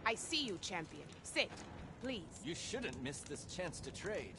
I see you, champion. Sit, please. You shouldn't miss this chance to trade.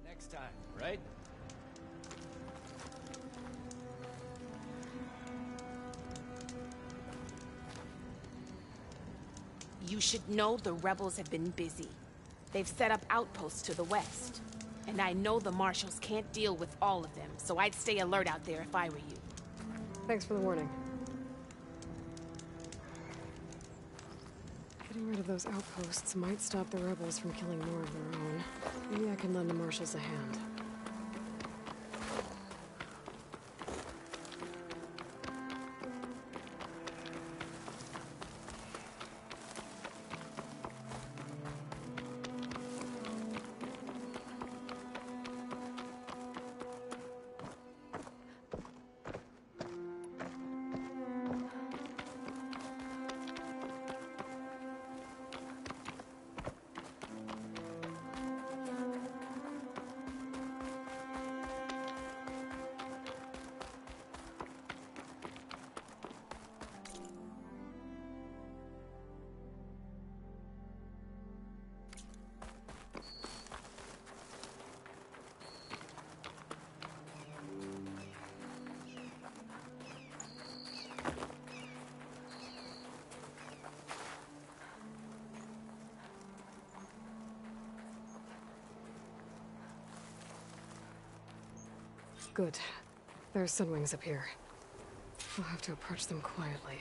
Next time, right? You should know the rebels have been busy. They've set up outposts to the west. And I know the marshals can't deal with all of them, so I'd stay alert out there if I were you. Thanks for the warning. Getting rid of those outposts might stop the rebels from killing more of their own. Maybe I can lend the marshals a hand. Good. There's Sunwings up here. We'll have to approach them quietly.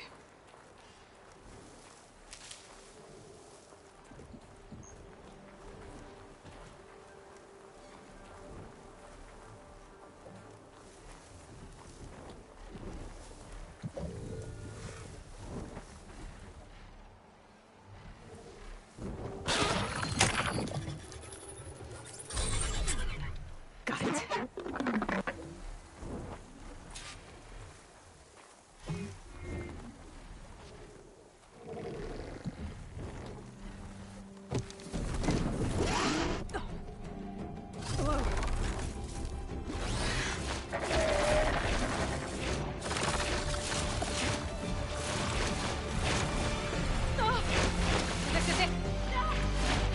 Got it.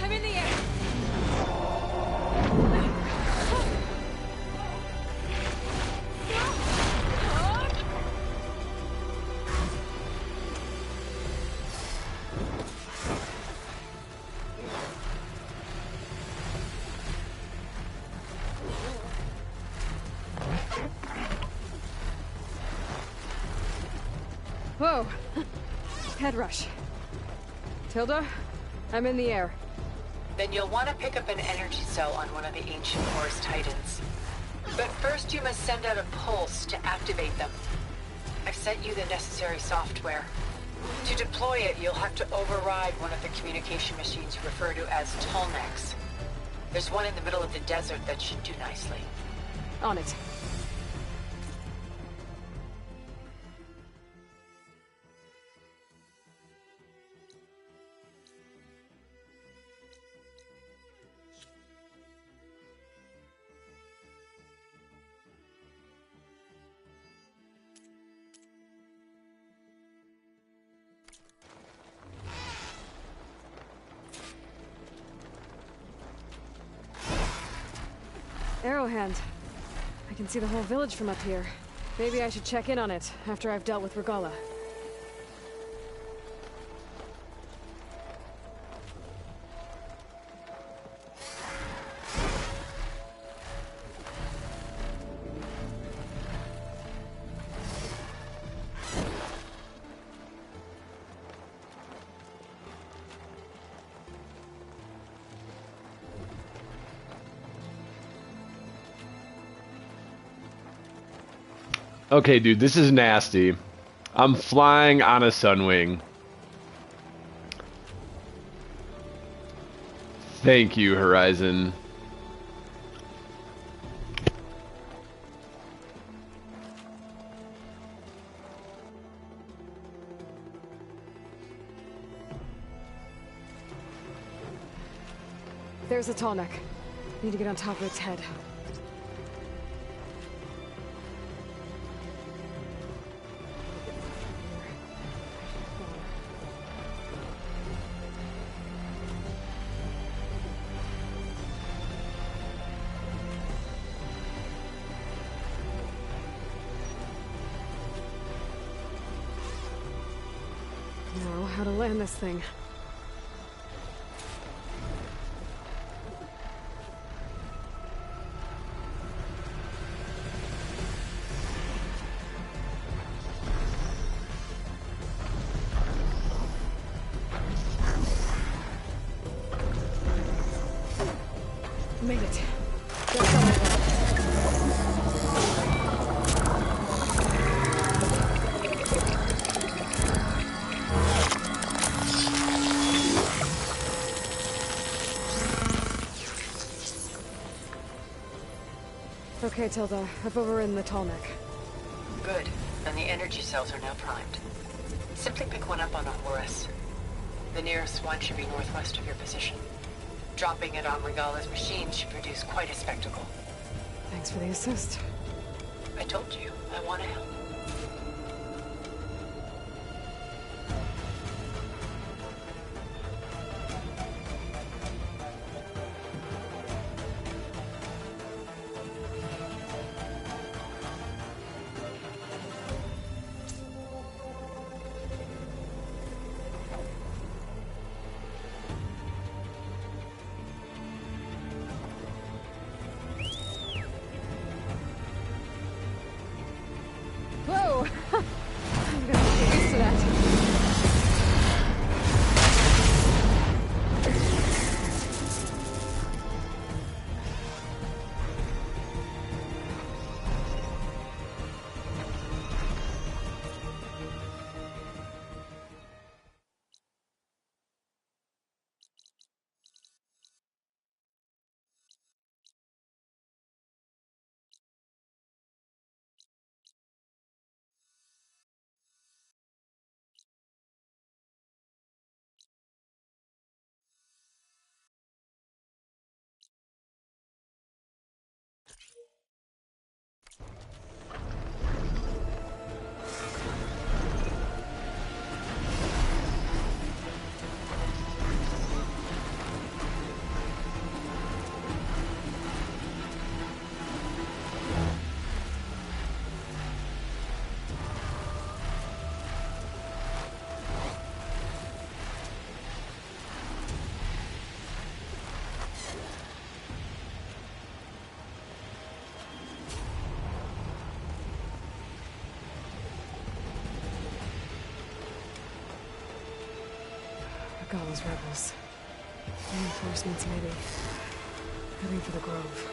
I'm in the air. Whoa! Head rush. Tilda, I'm in the air. Then you'll want to pick up an energy cell on one of the ancient Horus Titans. But first you must send out a pulse to activate them. I've sent you the necessary software. To deploy it, you'll have to override one of the communication machines you refer to as Tolnecs. There's one in the middle of the desert that should do nicely. On it. Arrowhand. I can see the whole village from up here. Maybe I should check in on it after I've dealt with Regala. Okay, dude, this is nasty. I'm flying on a sunwing. Thank you, Horizon. There's a tall neck. Need to get on top of its head. Now, how to land this thing. Made it. Get somewhere. Okay, Tilda. I've overridden the tall neck. Good. And the energy cells are now primed. Simply pick one up on Horus. The nearest one should be northwest of your position. Dropping it on Regala's machine should produce quite a spectacle. Thanks for the assist. I told you, I want to help. Whoa! I'm gonna get used to that. Regala's rebels. Reinforcements, maybe. Heading for the Grove.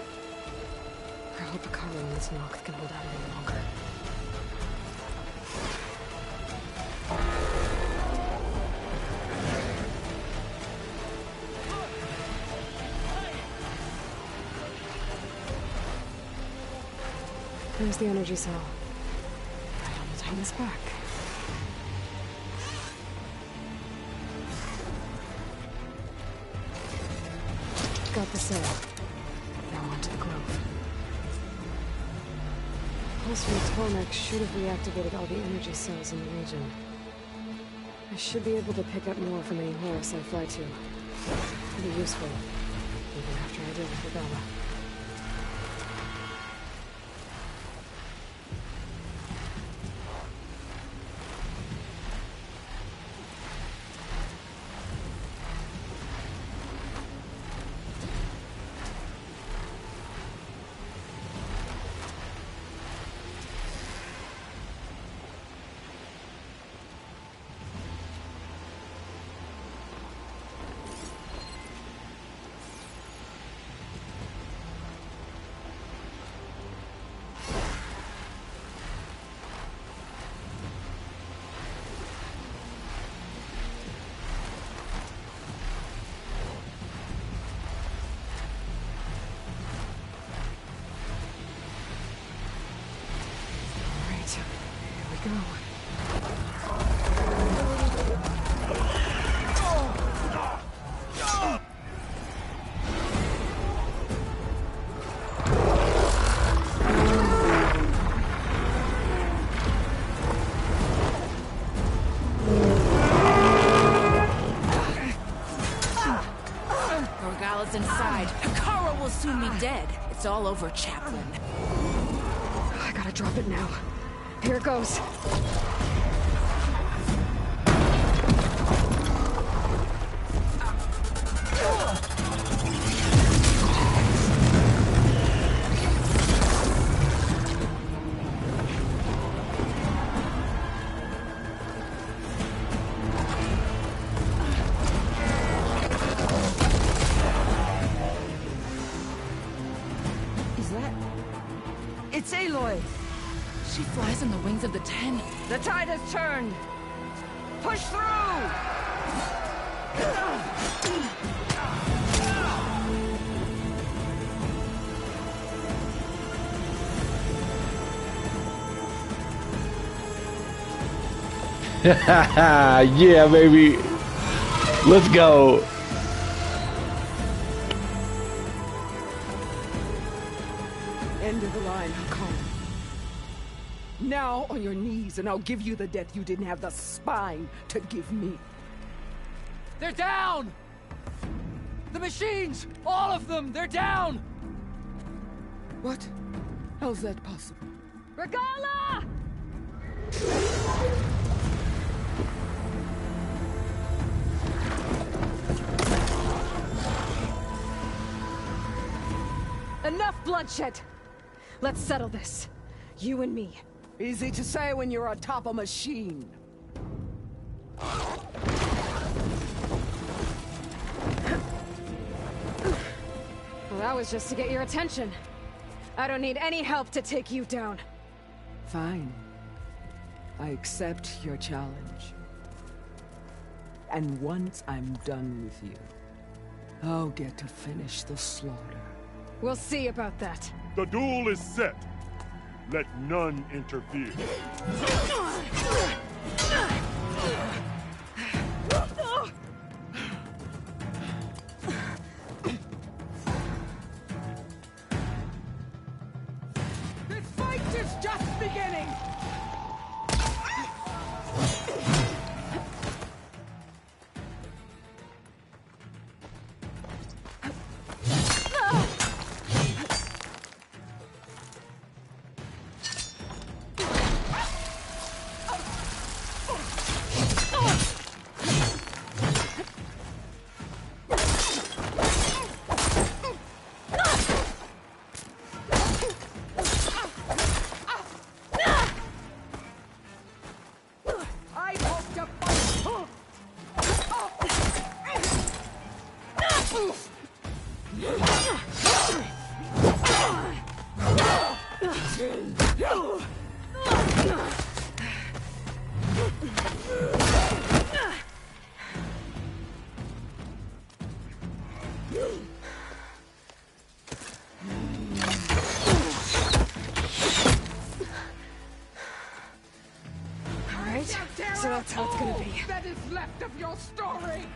I hope Akara and this Noct can hold out any longer. There's the energy cell. Right on the Titan's back. Got the cell. Now on to the Grove. Pulse from the Tolmec should have reactivated all the energy cells in the region. I should be able to pick up more from any Horus I fly to. It'll be useful, even after I deal with Regala. go? Morgala's inside. Hikara will soon be dead. It's all over, Chaplain. I gotta drop it now. Here it goes. It's Aloy! She flies on the wings of the 10. The tide has turned! Push through! Yeah, baby. Let's go. End of the line, Hikara. Now on your knees, and I'll give you the death you didn't have the spine to give me. They're down! The machines! All of them! They're down! What? How's that possible? Regala! Enough bloodshed! Let's settle this. You and me. Easy to say when you're atop a machine. Well, that was just to get your attention. I don't need any help to take you down. Fine. I accept your challenge. And once I'm done with you, I'll get to finish the slaughter. We'll see about that. The duel is set. Let none interfere. This fight is just beginning! I hope to fight! Alright, so that's how it's gonna be. That is left of your story!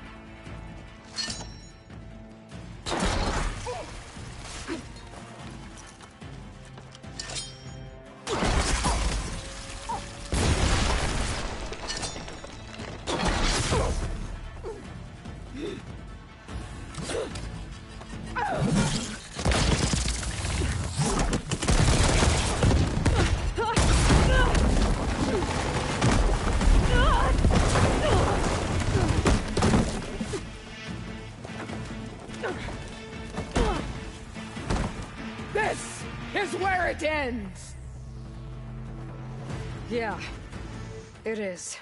This is where it ends! Yeah, it is.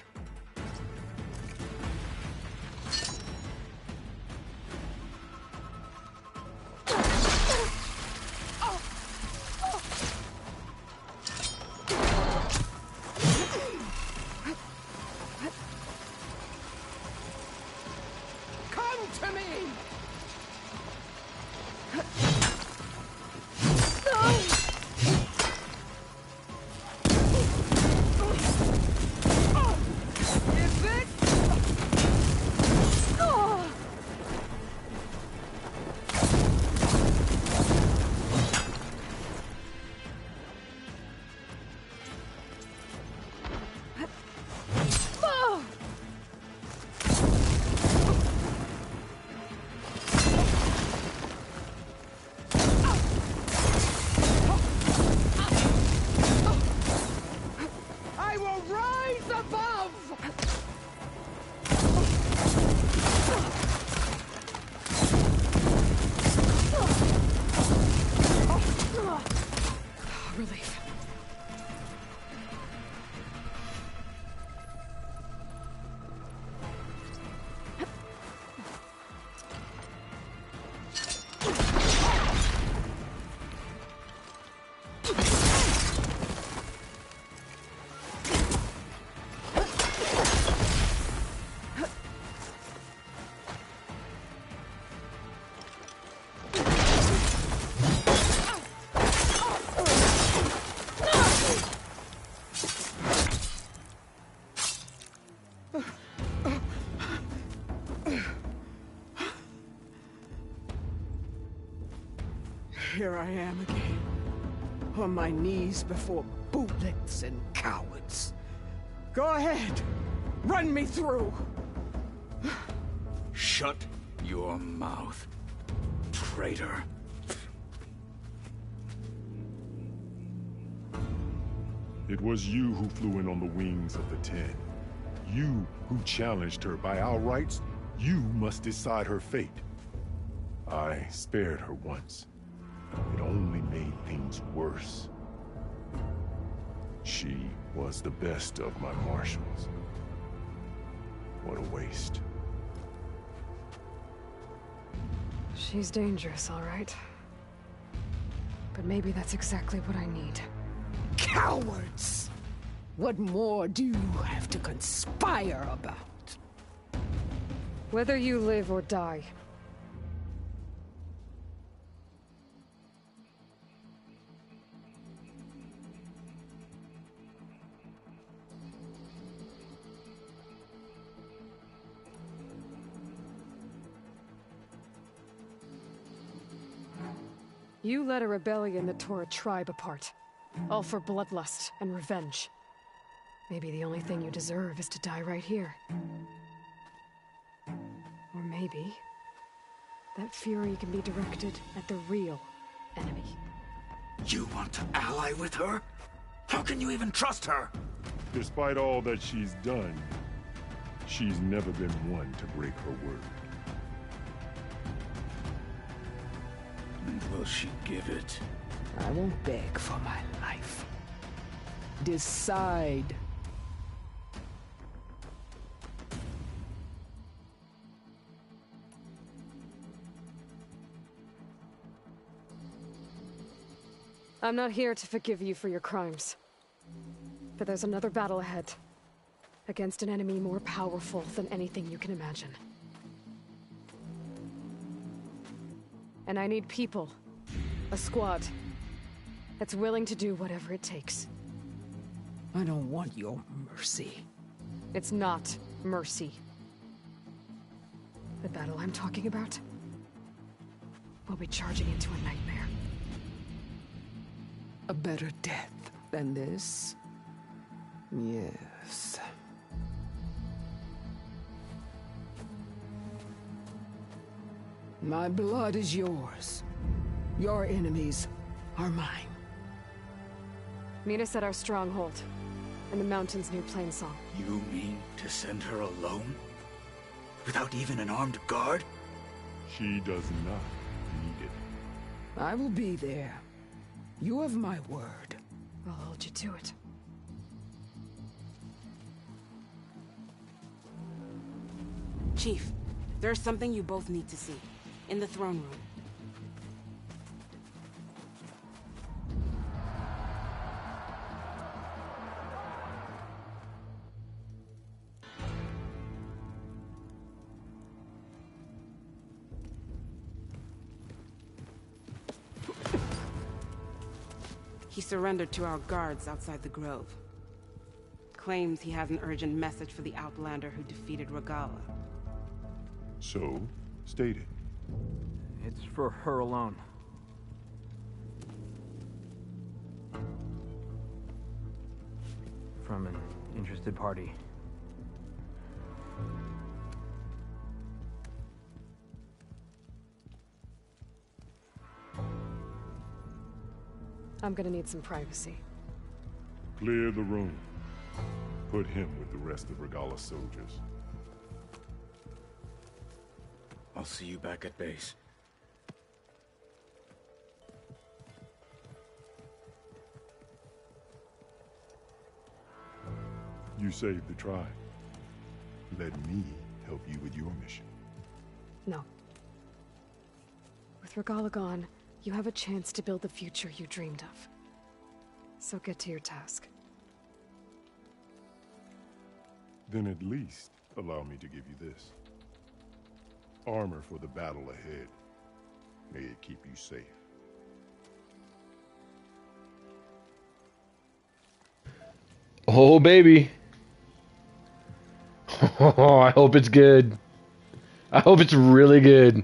Come to me! relief. Here I am again, on my knees before bootlets and cowards. Go ahead, run me through. Shut your mouth, traitor. It was you who flew in on the wings of the Ten. You who challenged her by our rights. You must decide her fate. I spared her once. It only made things worse. She was the best of my marshals. What a waste. She's dangerous, all right. But maybe that's exactly what I need. Cowards! What more do you have to conspire about? Whether you live or die. You led a rebellion that tore a tribe apart. All for bloodlust and revenge. Maybe the only thing you deserve is to die right here. Or maybe that fury can be directed at the real enemy. You want to ally with her? How can you even trust her? Despite all that she's done, she's never been one to break her word. And will she give it? I won't beg for my life. Decide. I'm not here to forgive you for your crimes. But there's another battle ahead. Against an enemy more powerful than anything you can imagine. And I need people. A squad. That's willing to do whatever it takes. I don't want your mercy. It's not mercy. The battle I'm talking about will be charging into a nightmare. A better death than this? Yes. My blood is yours. Your enemies are mine. Meet us at our stronghold, in the mountains near Plainsong. You mean to send her alone? Without even an armed guard? She does not need it. I will be there. You have my word. I'll hold you to it. Chief, there's something you both need to see. In the throne room. He surrendered to our guards outside the grove. Claims he has an urgent message for the Outlander who defeated Regala. So, state it. It's for her alone. From an interested party. I'm gonna need some privacy. Clear the room. Put him with the rest of Regala's soldiers. I'll see you back at base. You saved the tribe. Let me help you with your mission. No. With Regala gone, you have a chance to build the future you dreamed of. So get to your task. Then at least allow me to give you this. Armor for the battle ahead. May it keep you safe. Oh, baby. Oh, I hope it's good. I hope it's really good.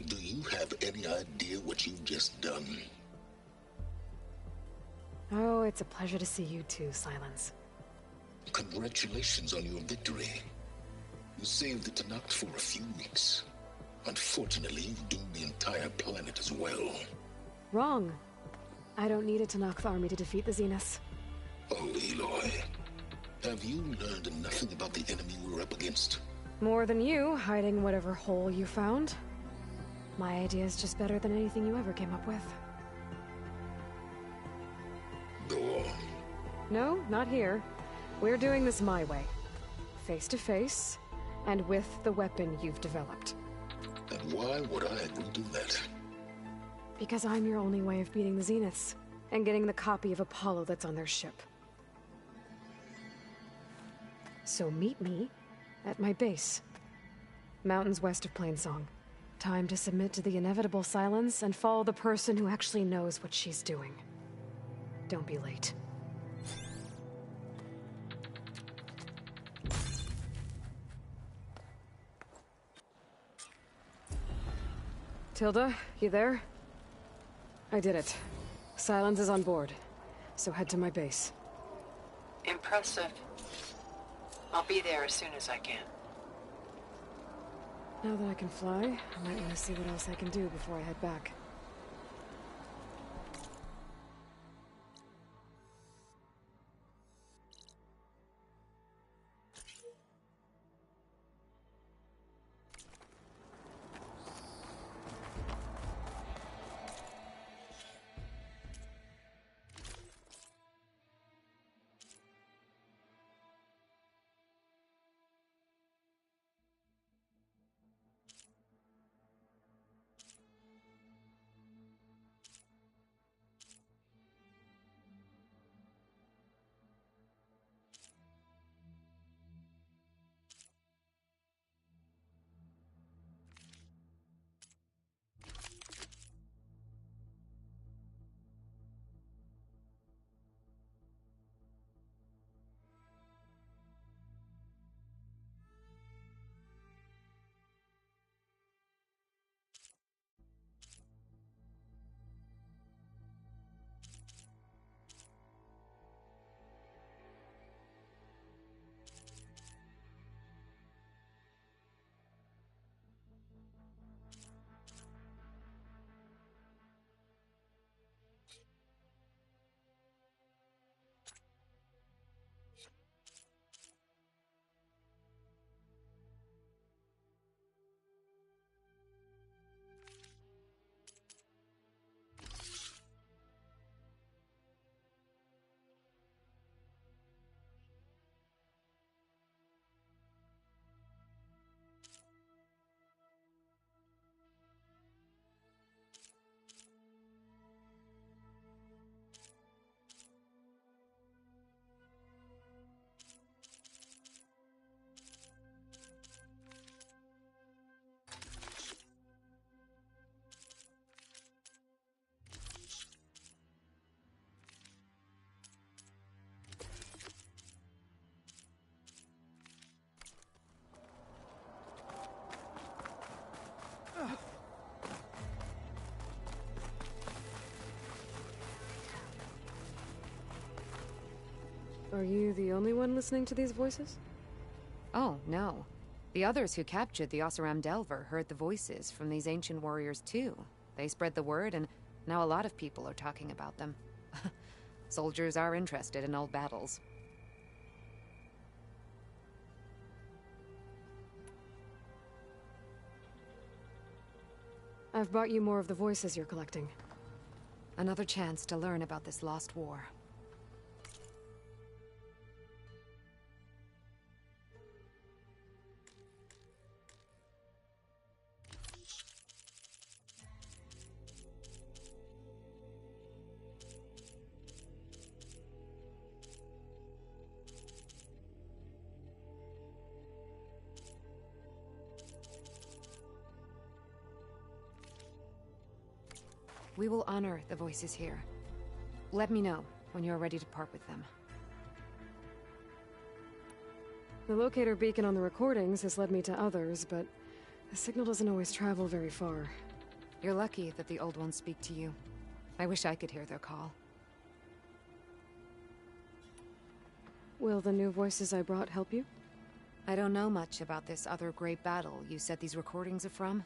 Do you have any idea what you've just done? Oh, it's a pleasure to see you too, Silence. Congratulations on your victory. You saved the Tanakh for a few weeks. Unfortunately, you've doomed the entire planet as well. Wrong. I don't need a Tanakh army to defeat the Zeniths. Oh, Eloy. Have you learned nothing about the enemy we're up against? More than you, hiding whatever hole you found. My idea is just better than anything you ever came up with. Go on. No, not here. We're doing this my way. Face to face, and with the weapon you've developed. And why would I agree to that? Because I'm your only way of beating the Zeniths, and getting the copy of Apollo that's on their ship. So meet me at my base. Mountains west of Plainsong. Time to submit to the inevitable silence and follow the person who actually knows what she's doing. Don't be late. Tilda, you there? I did it. Silence is on board, so head to my base. Impressive. I'll be there as soon as I can. Now that I can fly, I might want to see what else I can do before I head back. Are you the only one listening to these voices? Oh, no. The others who captured the Oseram Delver heard the voices from these ancient warriors too. They spread the word, and now a lot of people are talking about them. Soldiers are interested in old battles. I've brought you more of the voices you're collecting. Another chance to learn about this lost war. We will honor the voices here. Let me know when you're ready to part with them. The locator beacon on the recordings has led me to others, but the signal doesn't always travel very far. You're lucky that the old ones speak to you. I wish I could hear their call. Will the new voices I brought help you? I don't know much about this other great battle you said these recordings are from.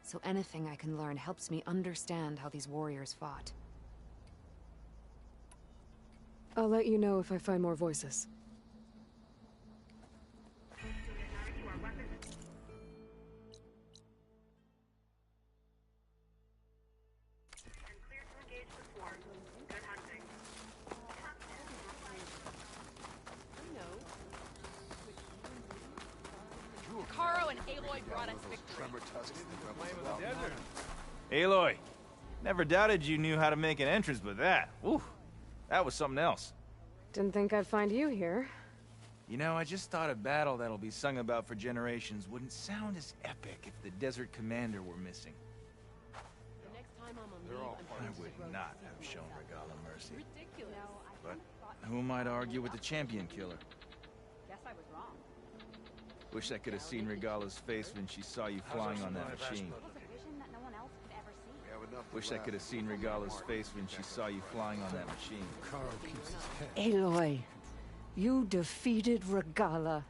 So anything I can learn helps me understand how these warriors fought. I'll let you know if I find more voices. Caro and Aloy brought us victory. Aloy, never doubted you knew how to make an entrance, but that, whew, that was something else. Didn't think I'd find you here. You know, I just thought a battle that'll be sung about for generations wouldn't sound as epic if the Desert Commander were missing. The next time I'm on leave, I would not have shown Regala mercy. ridiculous. But who am I to argue with the champion killer? Guess I was wrong. Wish I could have seen Regala's face when she saw you flying on that machine. It was a vision that no one else could ever see. Wish I could have seen Regala's face when she saw you flying on that machine. Aloy, you defeated Regala.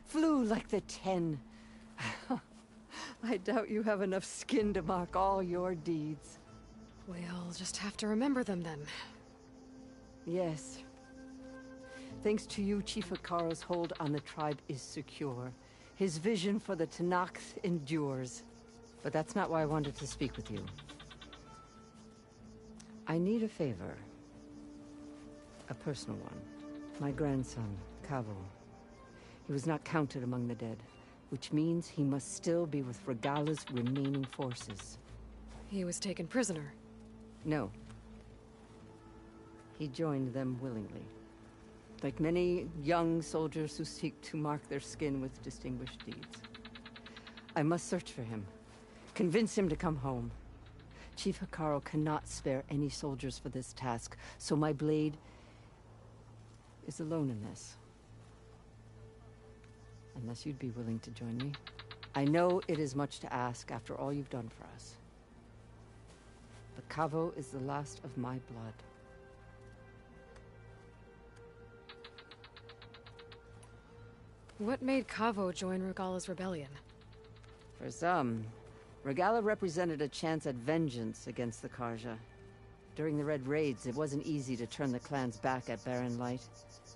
Flew like the 10. I doubt you have enough skin to mark all your deeds. We'll just have to remember them then. Yes. Thanks to you, Chief Hikaro's hold on the tribe is secure. His vision for the Tenakth endures. But that's not why I wanted to speak with you. I need a favor. A personal one. My grandson, Kavo. He was not counted among the dead, which means he must still be with Regala's remaining forces. He was taken prisoner. No. He joined them willingly. Like many young soldiers who seek to mark their skin with distinguished deeds. I must search for him. Convince him to come home. Chief Hikaro cannot spare any soldiers for this task, so my blade is alone in this. Unless you'd be willing to join me. I know it is much to ask after all you've done for us. But Kavo is the last of my blood. What made Kavo join Regala's rebellion? For some, Regala represented a chance at vengeance against the Karja. During the Red Raids, it wasn't easy to turn the clan's back at Barren Light.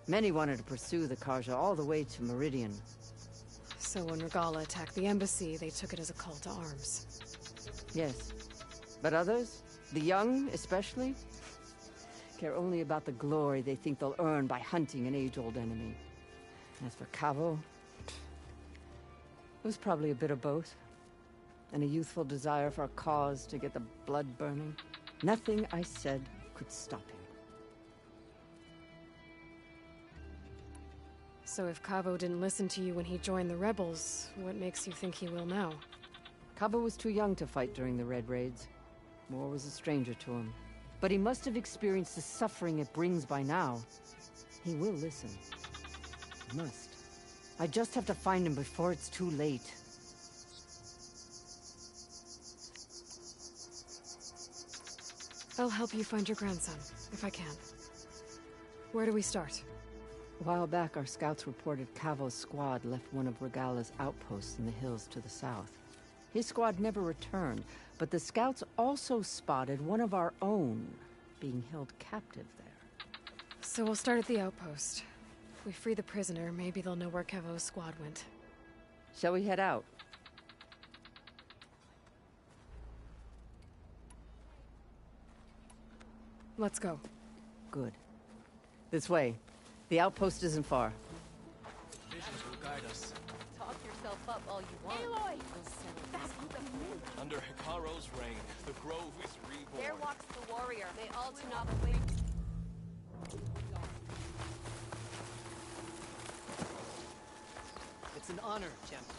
Many wanted to pursue the Karja all the way to Meridian. So when Regala attacked the embassy, they took it as a call to arms. Yes. But others, the young especially, care only about the glory they think they'll earn by hunting an age-old enemy. As for Kavo, it was probably a bit of both. And a youthful desire for a cause to get the blood burning. Nothing I said could stop him. So if Kavo didn't listen to you when he joined the rebels, what makes you think he will now? Kavo was too young to fight during the Red Raids. War was a stranger to him. But he must have experienced the suffering it brings by now. He will listen. He must. I just have to find him before it's too late. I'll help you find your grandson, if I can. Where do we start? A while back, our scouts reported Kavo's squad left one of Regala's outposts in the hills to the south. His squad never returned, but the scouts also spotted one of our own being held captive there. So we'll start at the outpost. If we free the prisoner, maybe they'll know where Kavo's squad went. Shall we head out? Let's go. Good. This way. The outpost isn't far. Visions will guide us. Talk yourself up all you want. Aloy! That group of men! Under Hikaro's reign, the Grove is reborn. There walks the warrior. May all Tanabe wait. It's an honor, champion.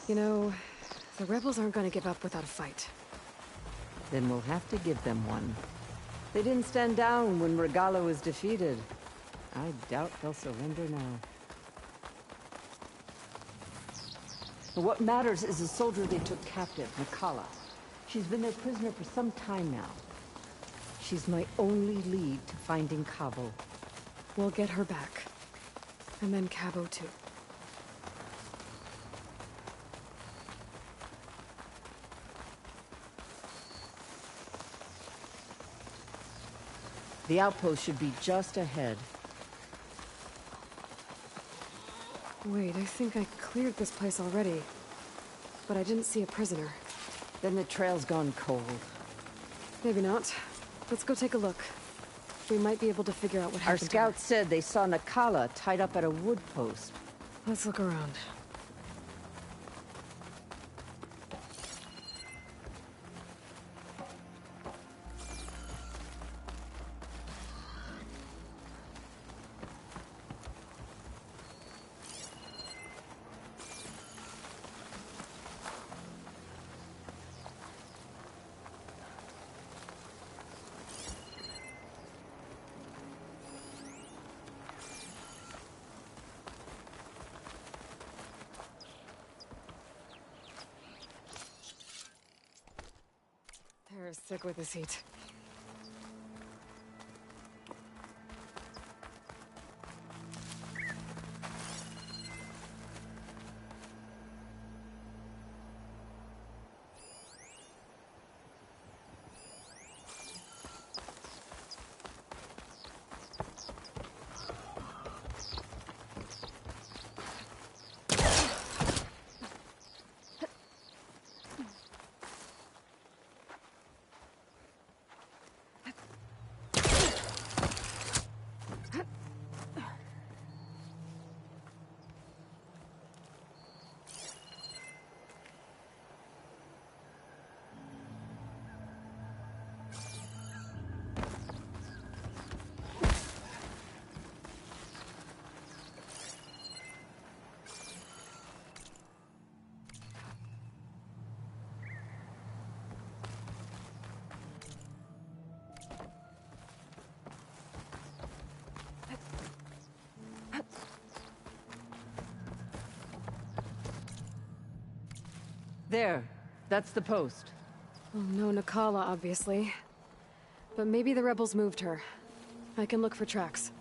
You know, the rebels aren't gonna give up without a fight. Then we'll have to give them one. They didn't stand down when Regala was defeated. I doubt they'll surrender now. What matters is the soldier they took captive, Nakala. She's been their prisoner for some time now. She's my only lead to finding Cabo. We'll get her back. And then Cabo too. The outpost should be just ahead. Wait, I think I cleared this place already. But I didn't see a prisoner. Then the trail's gone cold. Maybe not. Let's go take a look. We might be able to figure out what Our happened to her. scouts said they saw Nakala tied up at a wood post. Let's look around. They're sick with this heat. There. That's the post. Well, no Nakala, obviously. But maybe the rebels moved her. I can look for tracks.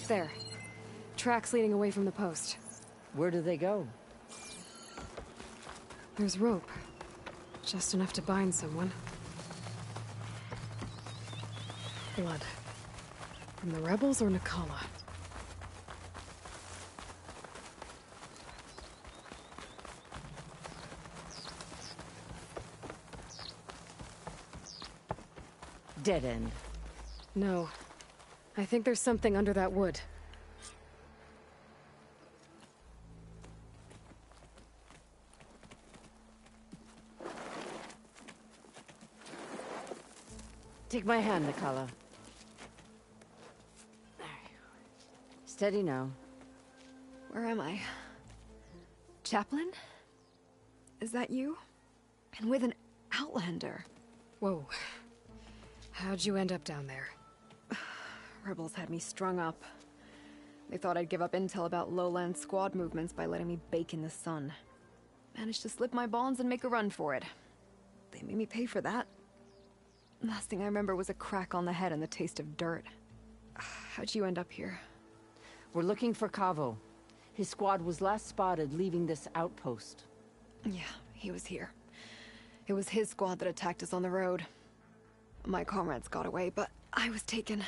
There. Tracks leading away from the post. Where do they go? There's rope. Just enough to bind someone. Blood. From the rebels or Nakala? Dead end. No. I think there's something under that wood. Take my hand, Nakala. Steady now. Where am I? Chaplain? Is that you? And with an Outlander. Whoa. How'd you end up down there? Rebels had me strung up. They thought I'd give up intel about lowland squad movements by letting me bake in the sun. Managed to slip my bonds and make a run for it. They made me pay for that. Last thing I remember was a crack on the head and the taste of dirt. How'd you end up here? We're looking for Cavo. His squad was last spotted leaving this outpost. Yeah, he was here. It was his squad that attacked us on the road. My comrades got away, but I was taken.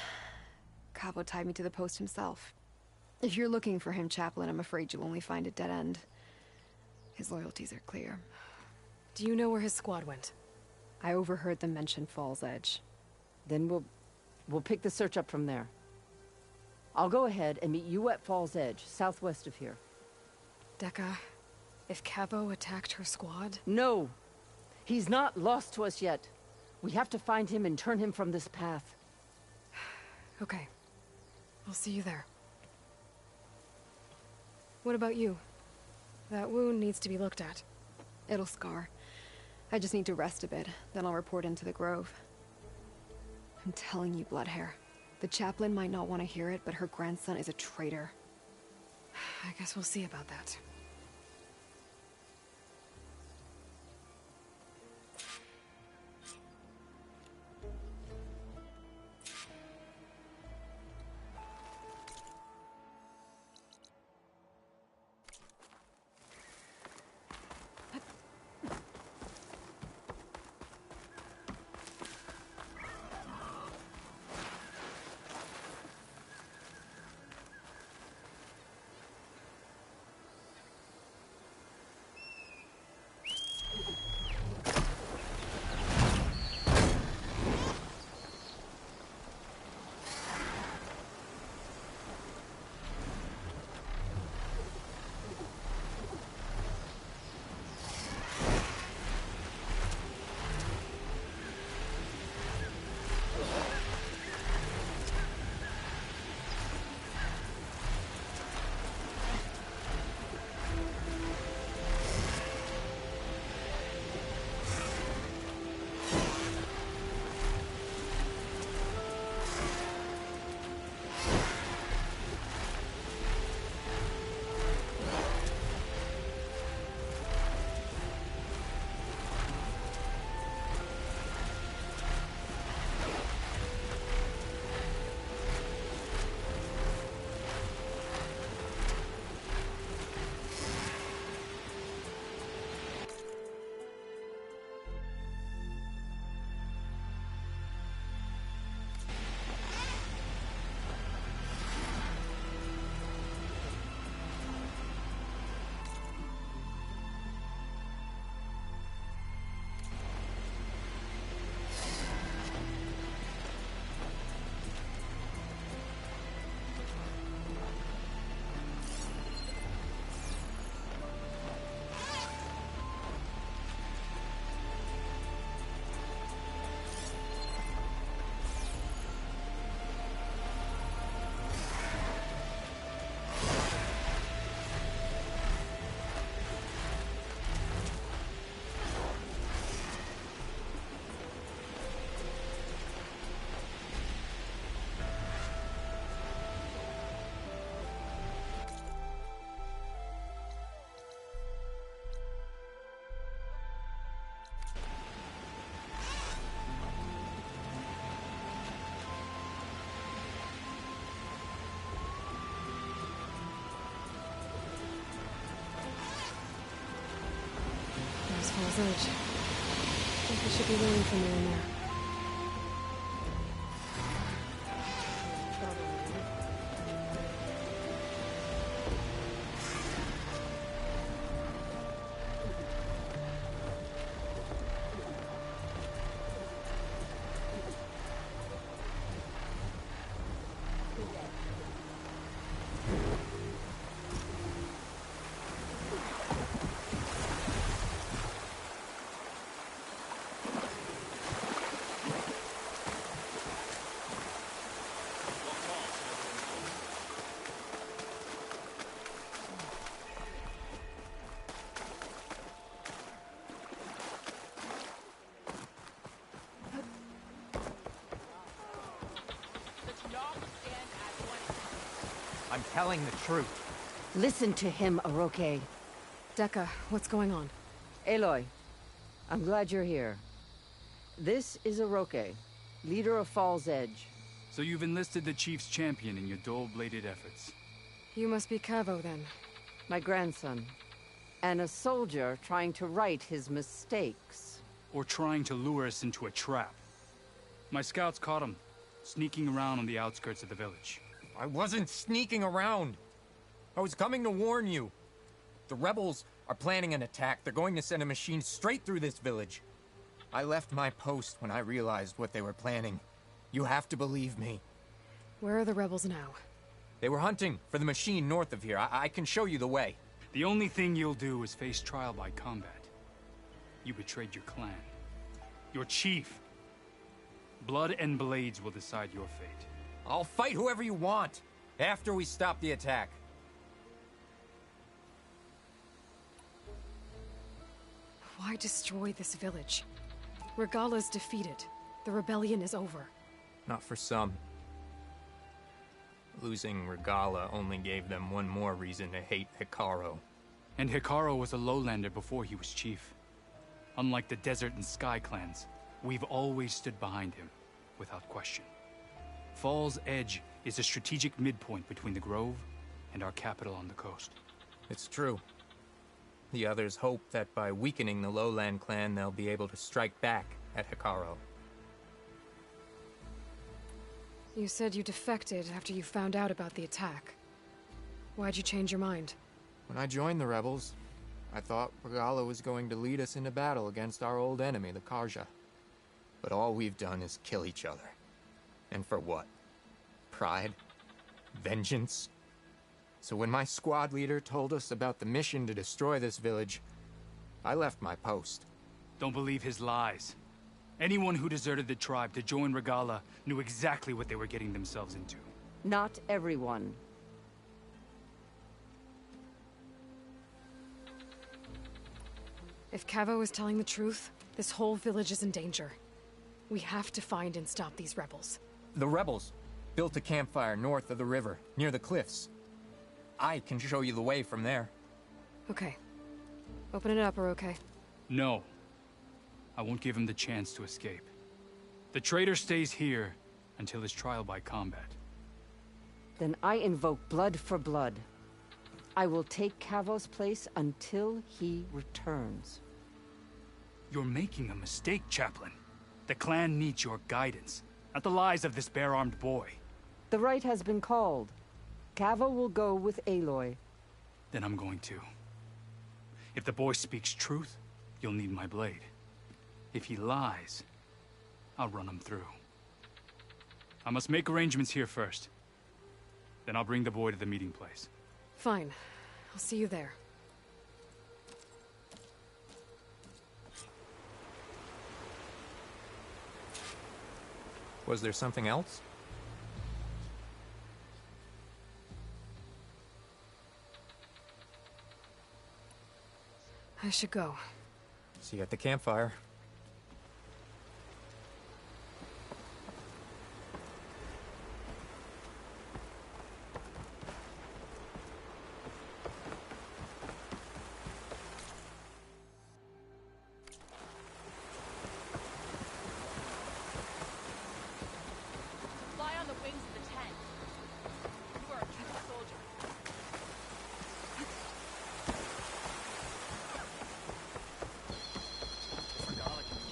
Cavo tied me to the post himself. If you're looking for him, Chaplain, I'm afraid you'll only find a dead end. His loyalties are clear. Do you know where his squad went? I overheard them mention Fall's Edge. Then we'll pick the search up from there. I'll go ahead and meet you at Fall's Edge, southwest of here. Dekka, if Cavo attacked her squad? No! He's not lost to us yet. We have to find him and turn him from this path. Okay. I'll see you there. What about you? That wound needs to be looked at. It'll scar. I just need to rest a bit, then I'll report into the Grove. I'm telling you, Bloodhair. The chaplain might not want to hear it, but her grandson is a traitor. I guess we'll see about that. Fall's Edge. I think we should be waiting for me in there. I'm telling the truth. Listen to him, Aroke. Dekka, what's going on? Aloy, I'm glad you're here. This is Aroke, leader of Fall's Edge. So you've enlisted the Chief's champion in your dull-bladed efforts. You must be Cavo, then. My grandson. And a soldier trying to right his mistakes. Or trying to lure us into a trap. My scouts caught him, sneaking around on the outskirts of the village. I wasn't sneaking around. I was coming to warn you. The rebels are planning an attack. They're going to send a machine straight through this village. I left my post when I realized what they were planning. You have to believe me. Where are the rebels now? They were hunting for the machine north of here. I can show you the way. The only thing you'll do is face trial by combat. You betrayed your clan. Your chief. Blood and blades will decide your fate. I'll fight whoever you want, after we stop the attack. Why destroy this village? Regala's defeated. The rebellion is over. Not for some. Losing Regala only gave them one more reason to hate Hikaru. And Hikaru was a lowlander before he was chief. Unlike the Desert and Sky clans, we've always stood behind him, without question. Falls Edge is a strategic midpoint between the Grove and our capital on the coast. It's true. The others hope that by weakening the Lowland clan, they'll be able to strike back at Hikaru. You said you defected after you found out about the attack. Why'd you change your mind? When I joined the rebels, I thought Regala was going to lead us into battle against our old enemy, the Karja. But all we've done is kill each other. And for what? Pride? Vengeance? So when my squad leader told us about the mission to destroy this village, I left my post. Don't believe his lies. Anyone who deserted the tribe to join Regala knew exactly what they were getting themselves into. Not everyone. If Cavo is telling the truth, this whole village is in danger. We have to find and stop these rebels. The rebels built a campfire north of the river, near the cliffs. I can show you the way from there. Okay. Open it up, or okay? No. I won't give him the chance to escape. The traitor stays here until his trial by combat. Then I invoke blood for blood. I will take Cavo's place until he returns. You're making a mistake, Chaplain. The clan needs your guidance, not the lies of this bare-armed boy. The right has been called. Cavo will go with Aloy. Then I'm going to. If the boy speaks truth, you'll need my blade. If he lies, I'll run him through. I must make arrangements here first. Then I'll bring the boy to the meeting place. Fine. I'll see you there. Was there something else? I should go. See you at the campfire. Fly on the wings of the tent. You are a true soldier.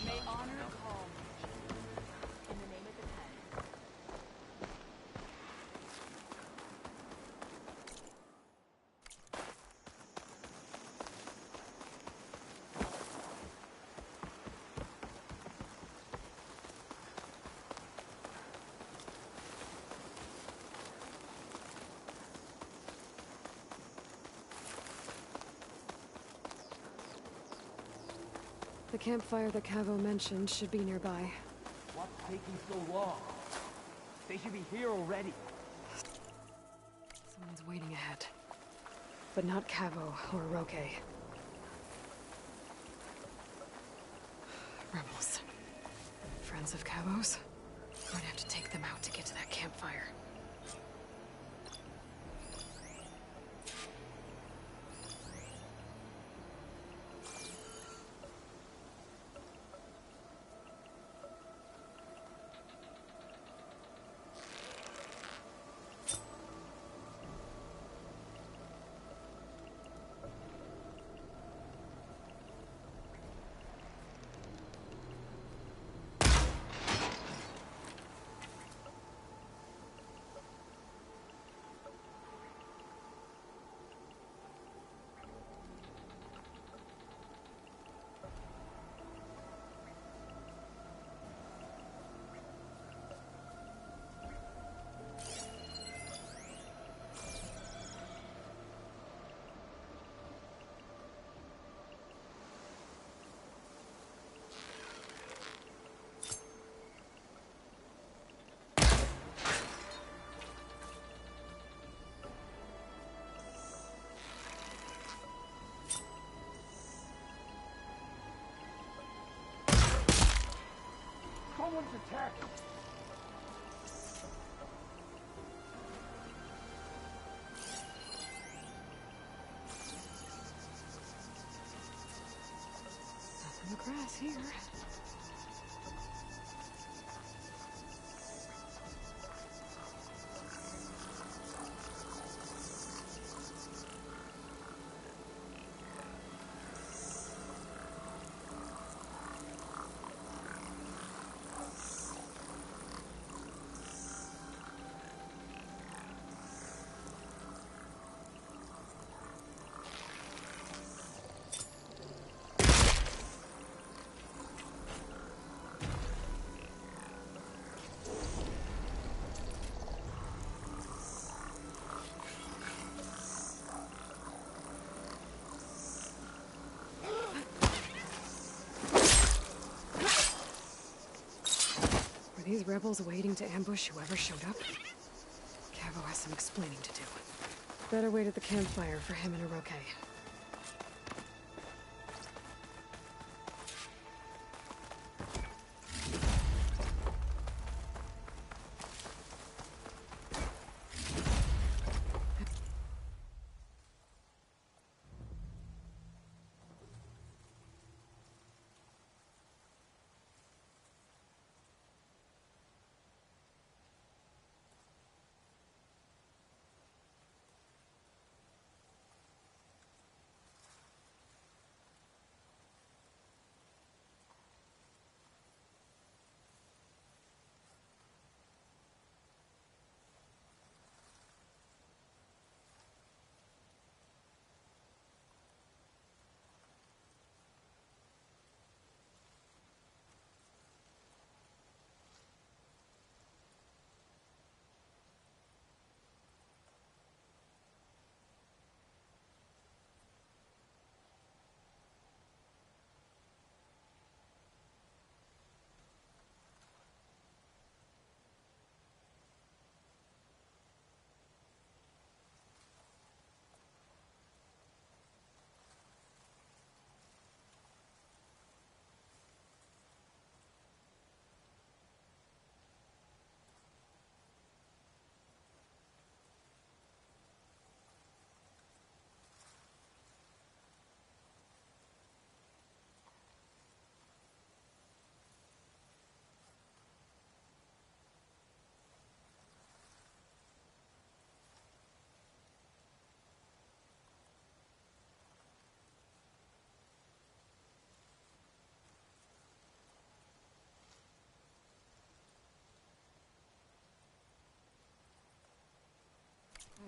May honor call me. In the name of the tent. The campfire that Cavo mentioned should be nearby. What's taking so long? They should be here already. Someone's waiting ahead. But not Cavo or Roque. Rebels. Friends of Cavo's? Might have to take them out to get to that campfire. Someone's attacking. Nothing but grass here. Were these rebels waiting to ambush whoever showed up? Cavo has some explaining to do. Better wait at the campfire for him and Oroke.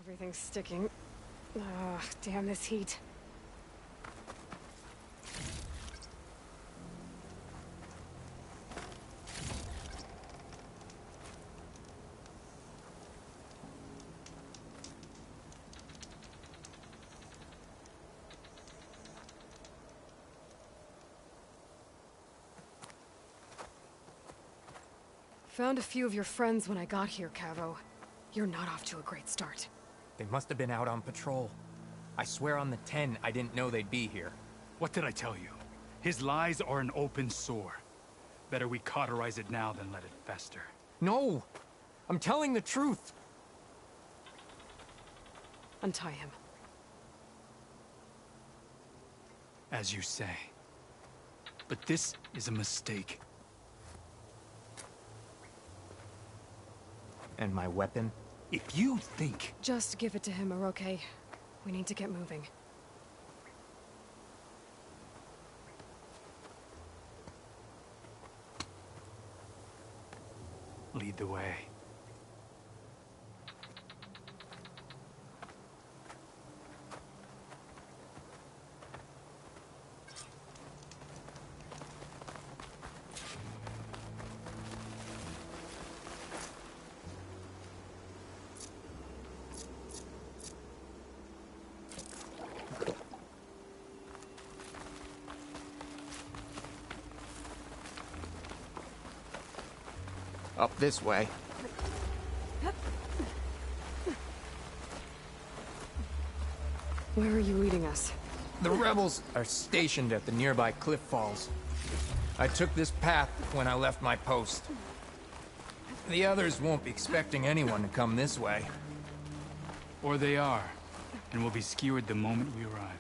Everything's sticking. Ugh, damn this heat. Found a few of your friends when I got here, Cavo. You're not off to a great start. They must have been out on patrol. I swear on the 10, I didn't know they'd be here. What did I tell you? His lies are an open sore. Better we cauterize it now than let it fester. No! I'm telling the truth! Untie him. As you say. But this is a mistake. And my weapon? If you think... Just give it to him, Oroke. We need to get moving. Lead the way. Up this way. Where are you leading us? The rebels are stationed at the nearby cliff falls. I took this path when I left my post. The others won't be expecting anyone to come this way. Or they are, and will be skewered the moment we arrive.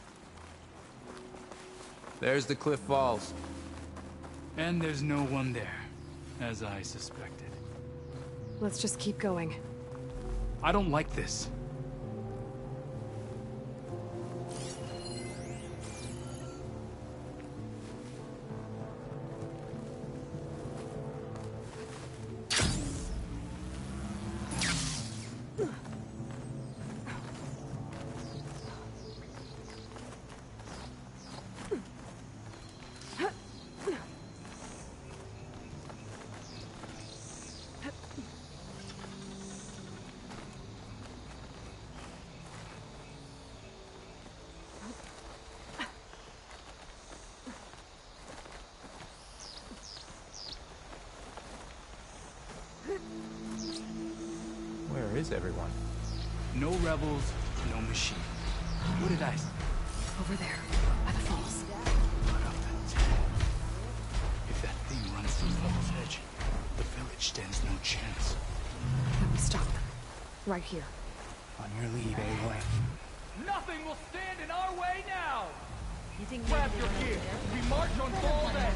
There's the cliff falls. And there's no one there, as I suspected. Let's just keep going. I don't like this. Where is everyone? No rebels, no machine. What did I say? Over there, by the falls. Put up the tent. If that thing runs through Fall's Edge, the village stands no chance. Then we stop them. Right here. On your lead, Aloy. Nothing will stand in our way now! Grab your gear. We march on Fall's Edge.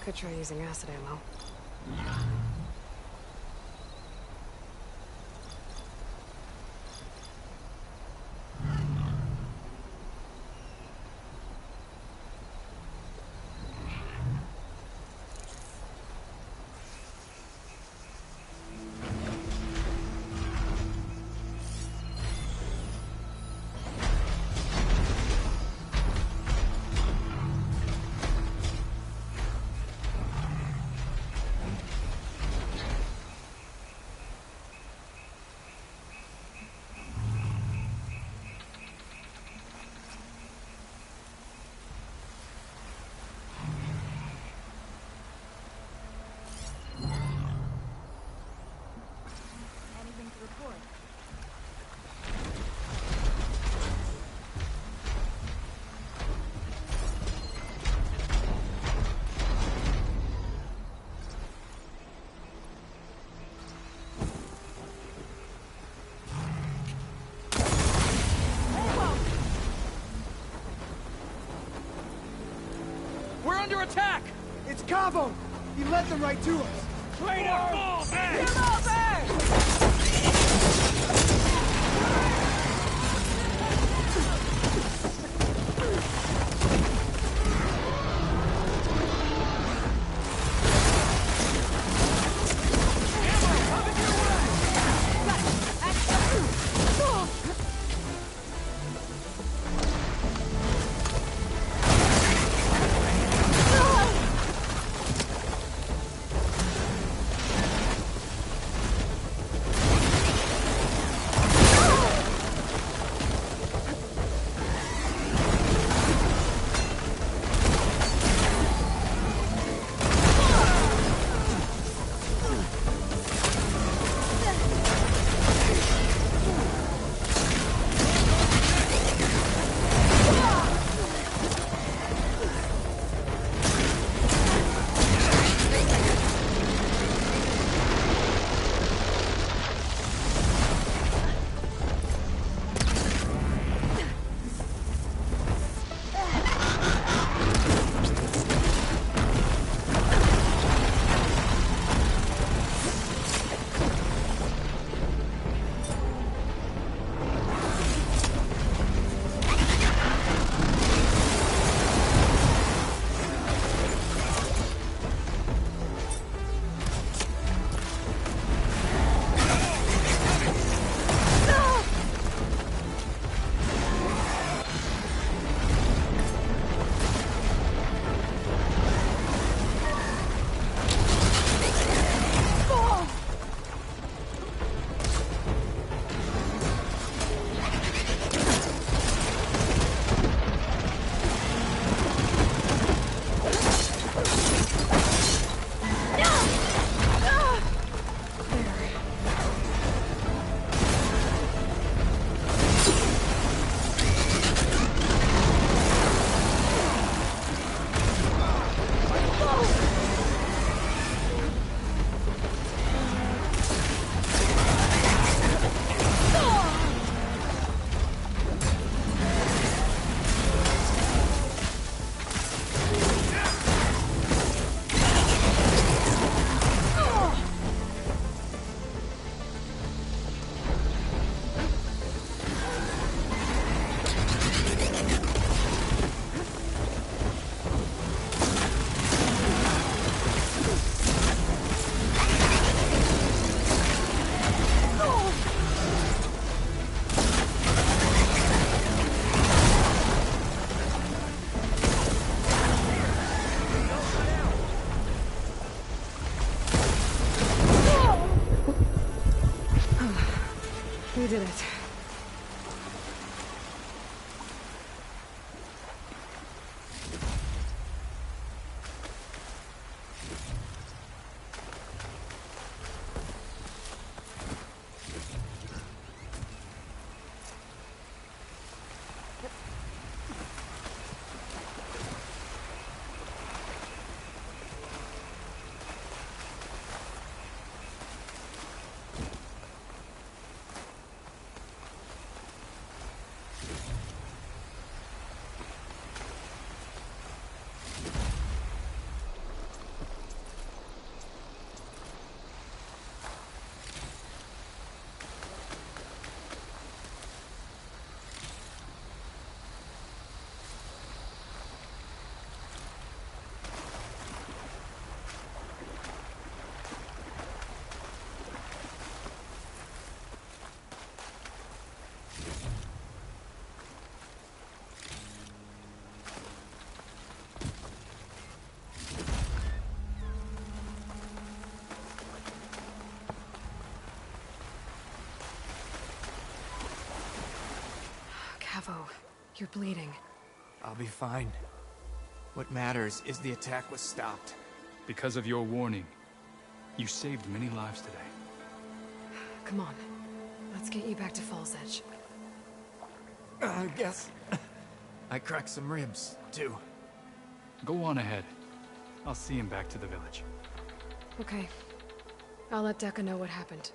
Could try using acid ammo. Anything to report? We're under attack! It's Cabo! He led them right to us! Traitor! Fall's Edge! Cavo, you're bleeding. I'll be fine. What matters is the attack was stopped. Because of your warning, you saved many lives today. Come on. Let's get you back to Falls Edge. I guess I cracked some ribs, too. Go on ahead. I'll see him back to the village. Okay. I'll let Dekka know what happened.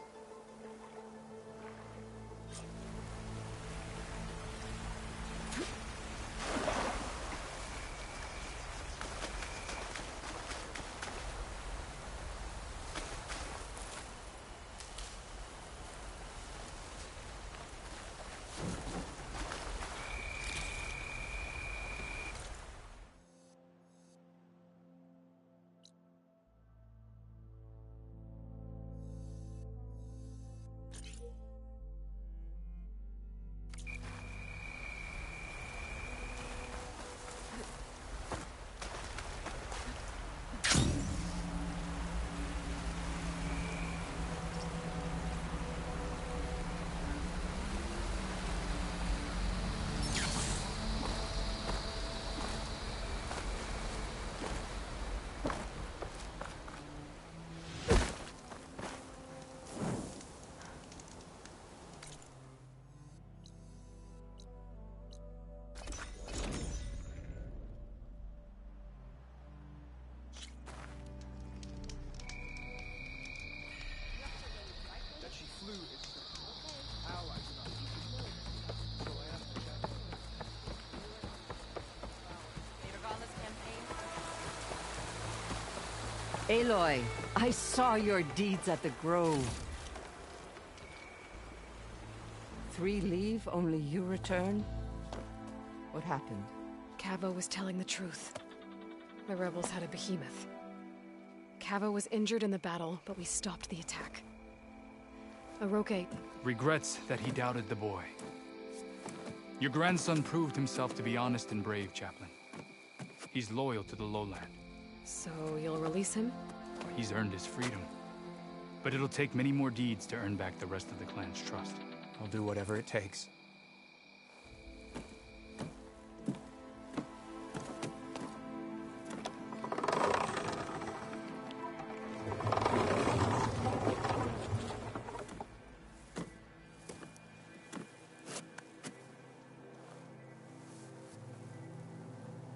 Aloy, I saw your deeds at the Grove. 3 leave, only you return? What happened? Cavo was telling the truth. The rebels had a behemoth. Cavo was injured in the battle, but we stopped the attack. Aroke... Regrets that he doubted the boy. Your grandson proved himself to be honest and brave, Chaplain. He's loyal to the lowland. So you'll release him? He's earned his freedom. But it'll take many more deeds to earn back the rest of the clan's trust. I'll do whatever it takes.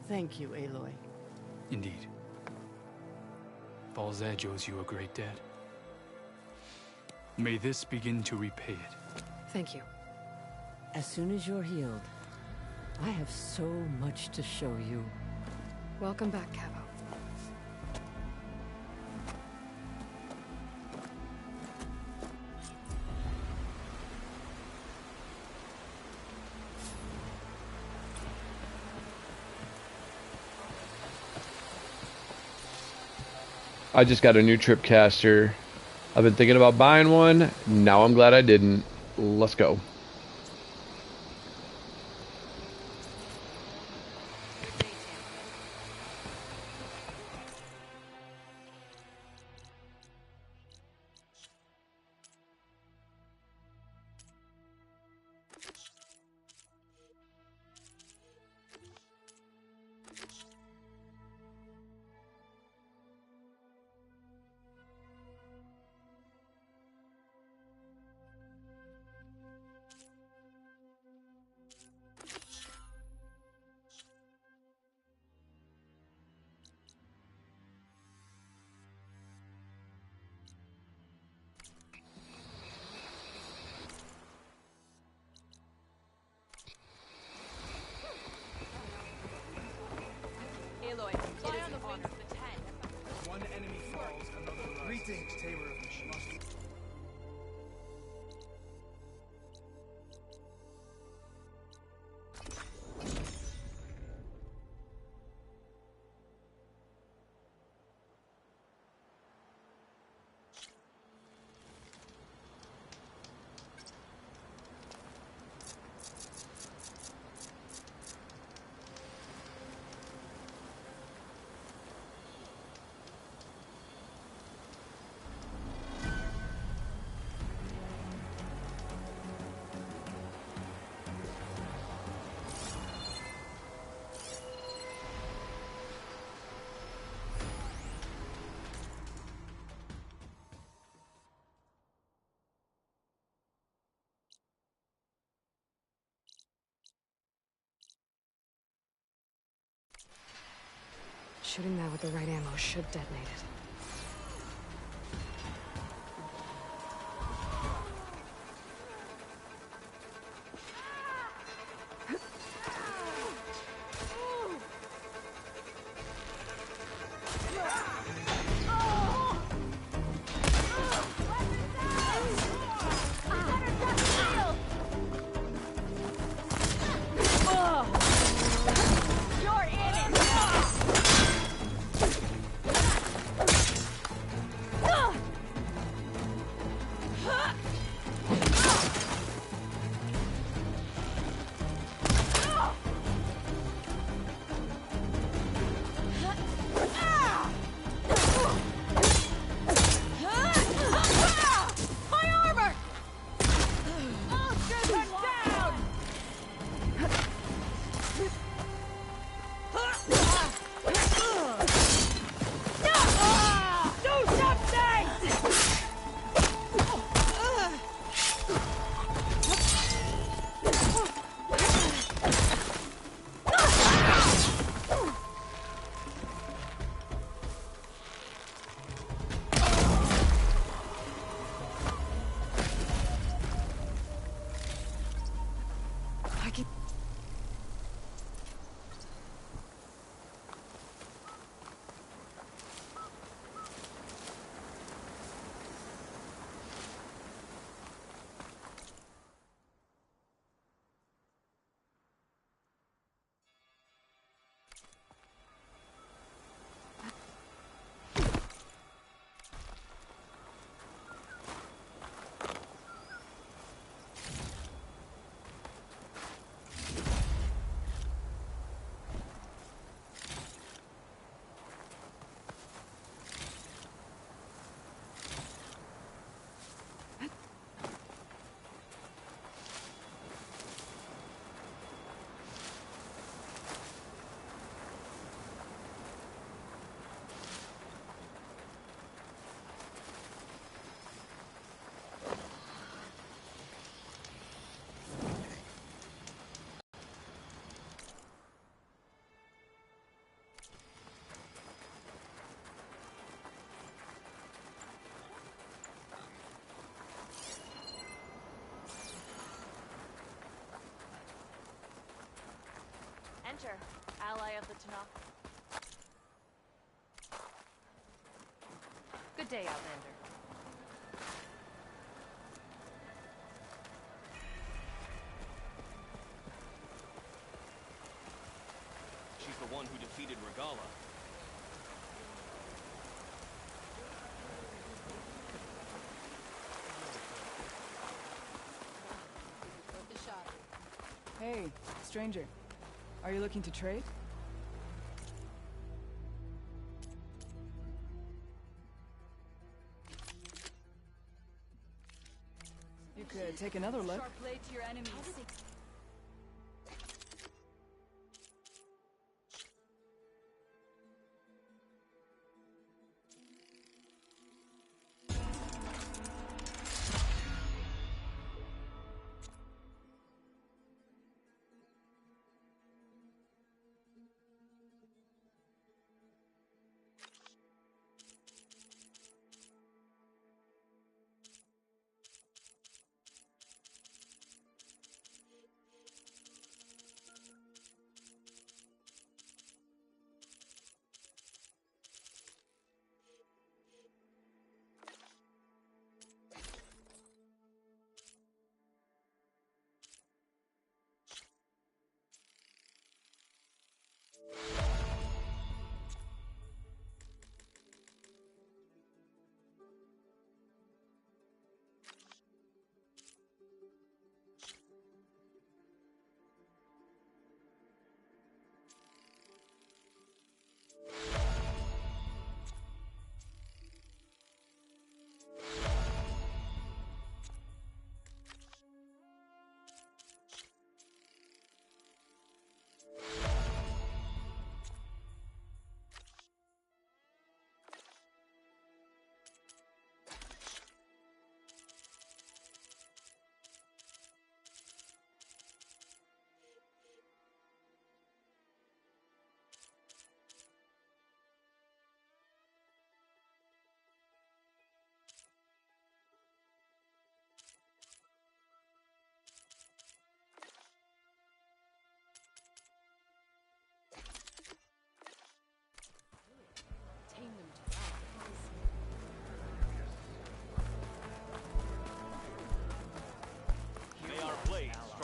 Thank you, Aloy. Indeed. Falls Edge owes you a great debt. May this begin to repay it. Thank you. As soon as you're healed, I have so much to show you. Welcome back, Cavo. I just got a new tripcaster. I've been thinking about buying one. Now I'm glad I didn't. Let's go. Aloy, fly on the wings of the 10. One enemy falls, another rises. Greetings, tamer of machines. Shooting that with the right ammo should detonate it. Enter, ally of the Tanakh. Good day, Outlander. She's the one who defeated Regala. Hey, stranger. Are you looking to trade? You could take another look. Sharp blade to your enemies.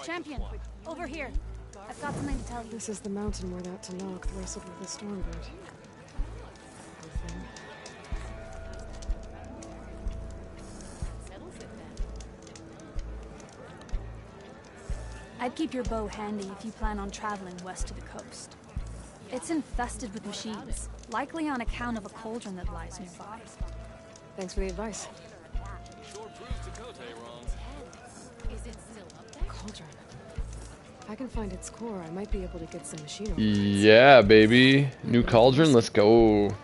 Champion, over here. I've got something to tell you. This is the mountain where that Tanakh wrestled with the Stormbird. Poor thing. I'd keep your bow handy if you plan on traveling west to the coast. It's infested with machines, likely on account of a cauldron that lies nearby. Thanks for the advice. Sure proves Dakota wrong. Is it still up there? Cauldron. If I can find its core, I might be able to get some machinery. Yeah, baby. New cauldron, let's go. You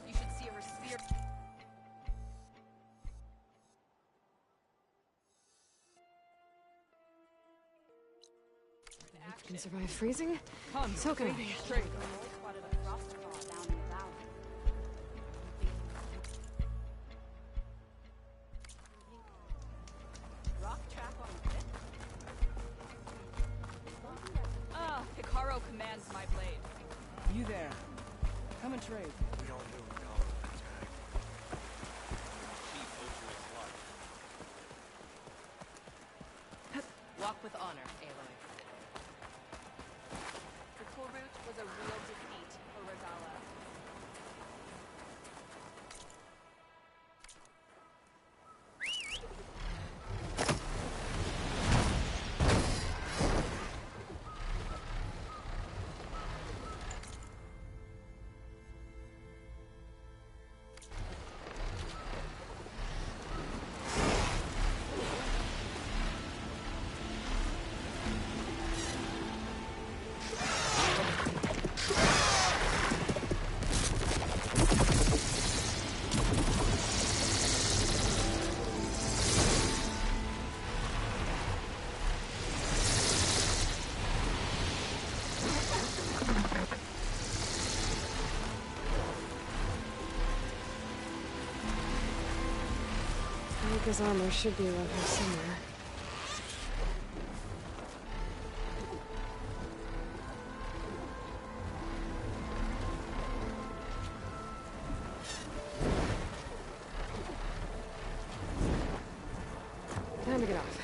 should see her spear. If you can survive freezing, so can I. Hikaru commands my blade. You there. Come and trade. We don't do Regala attack. Chief Ocher's luck. Walk with honor, Aloy. The Korut was a real defeat for Regala. His armor should be around here somewhere. Time to get off.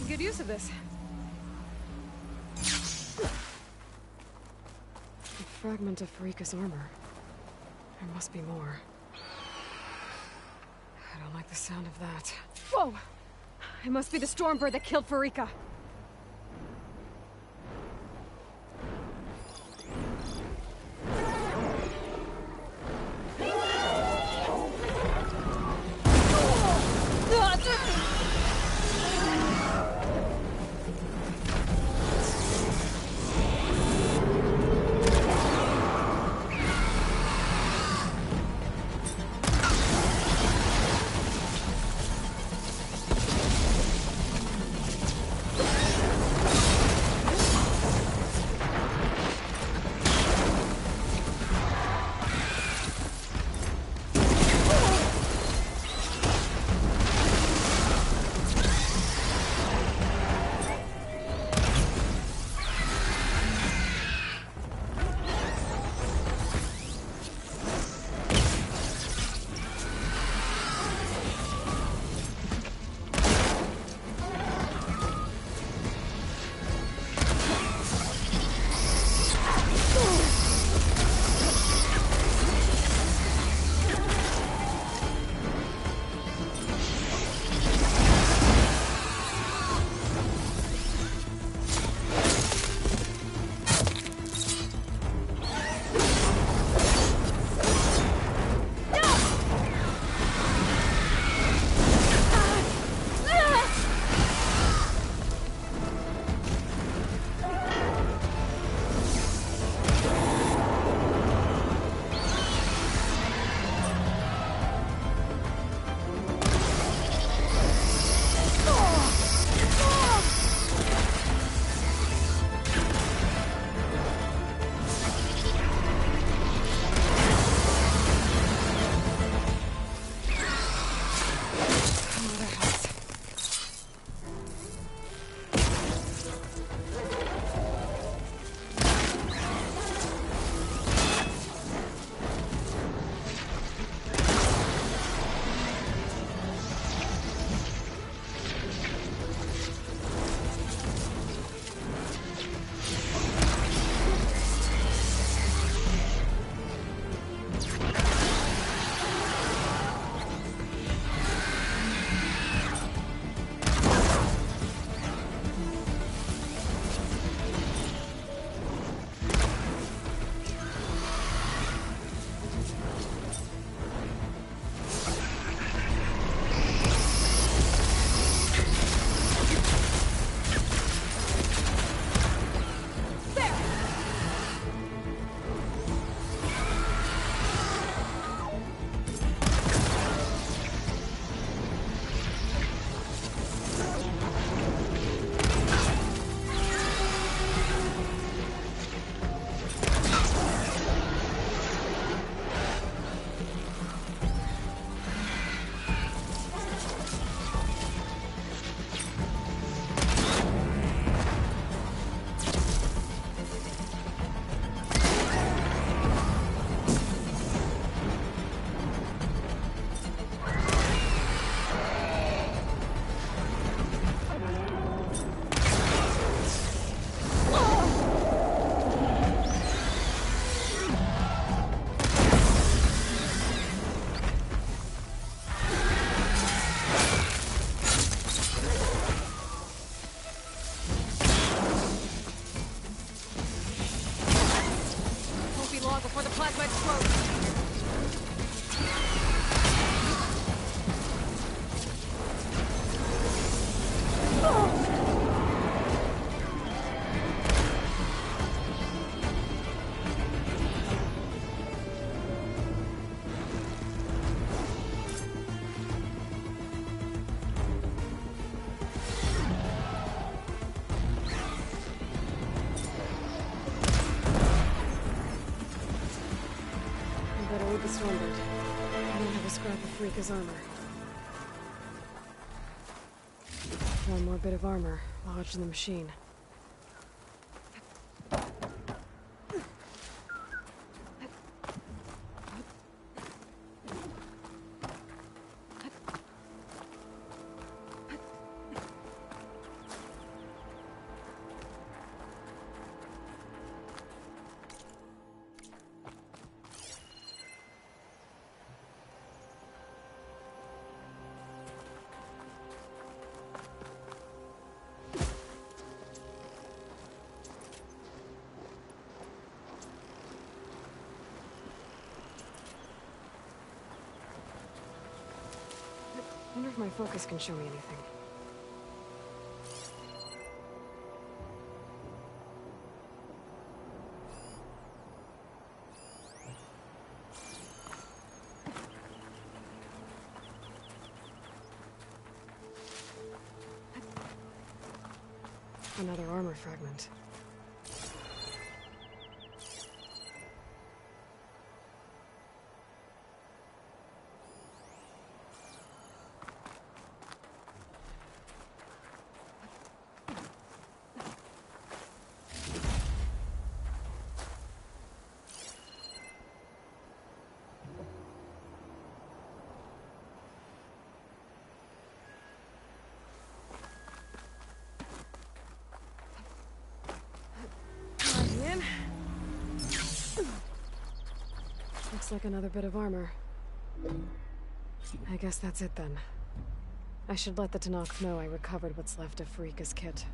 Good use of this. A fragment of Farika's armor. There must be more. I don't like the sound of that. Whoa! It must be the Stormbird that killed Farika. the Stormbird. I don't have a scrap of Freaka's armor. One more bit of armor lodged in the machine. I wonder if my focus can show me anything. Another armor fragment. Looks like another bit of armor. I guess that's it then. I should let the Tanakh know I recovered what's left of Freaka's kit.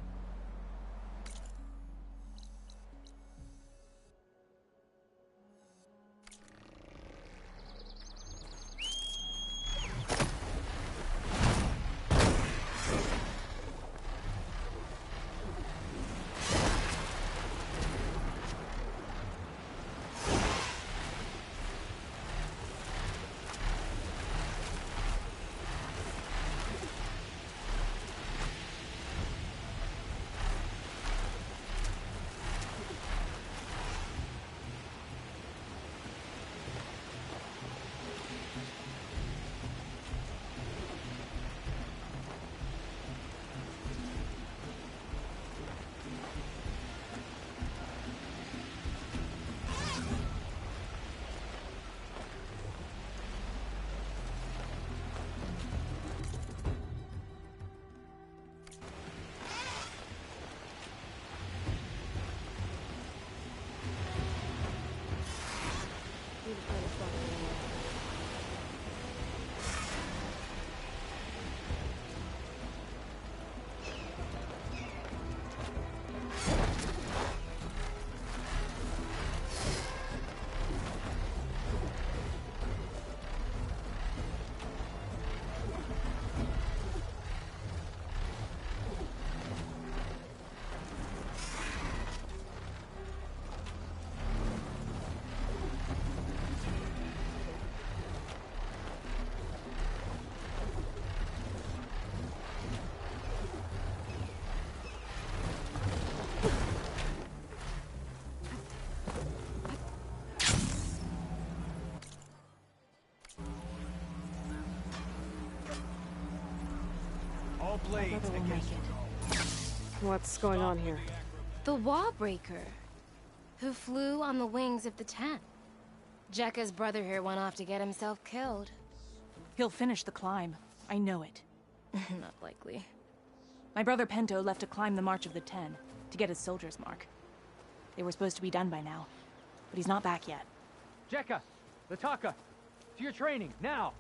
Blades against What's going on here? The Wallbreaker, who flew on the wings of the 10. Jekka's brother here went off to get himself killed. He'll finish the climb. I know it. Not likely. My brother Pento left to climb the March of the 10, to get his soldier's mark. They were supposed to be done by now, but he's not back yet. Jekka! Lataka! To your training, now!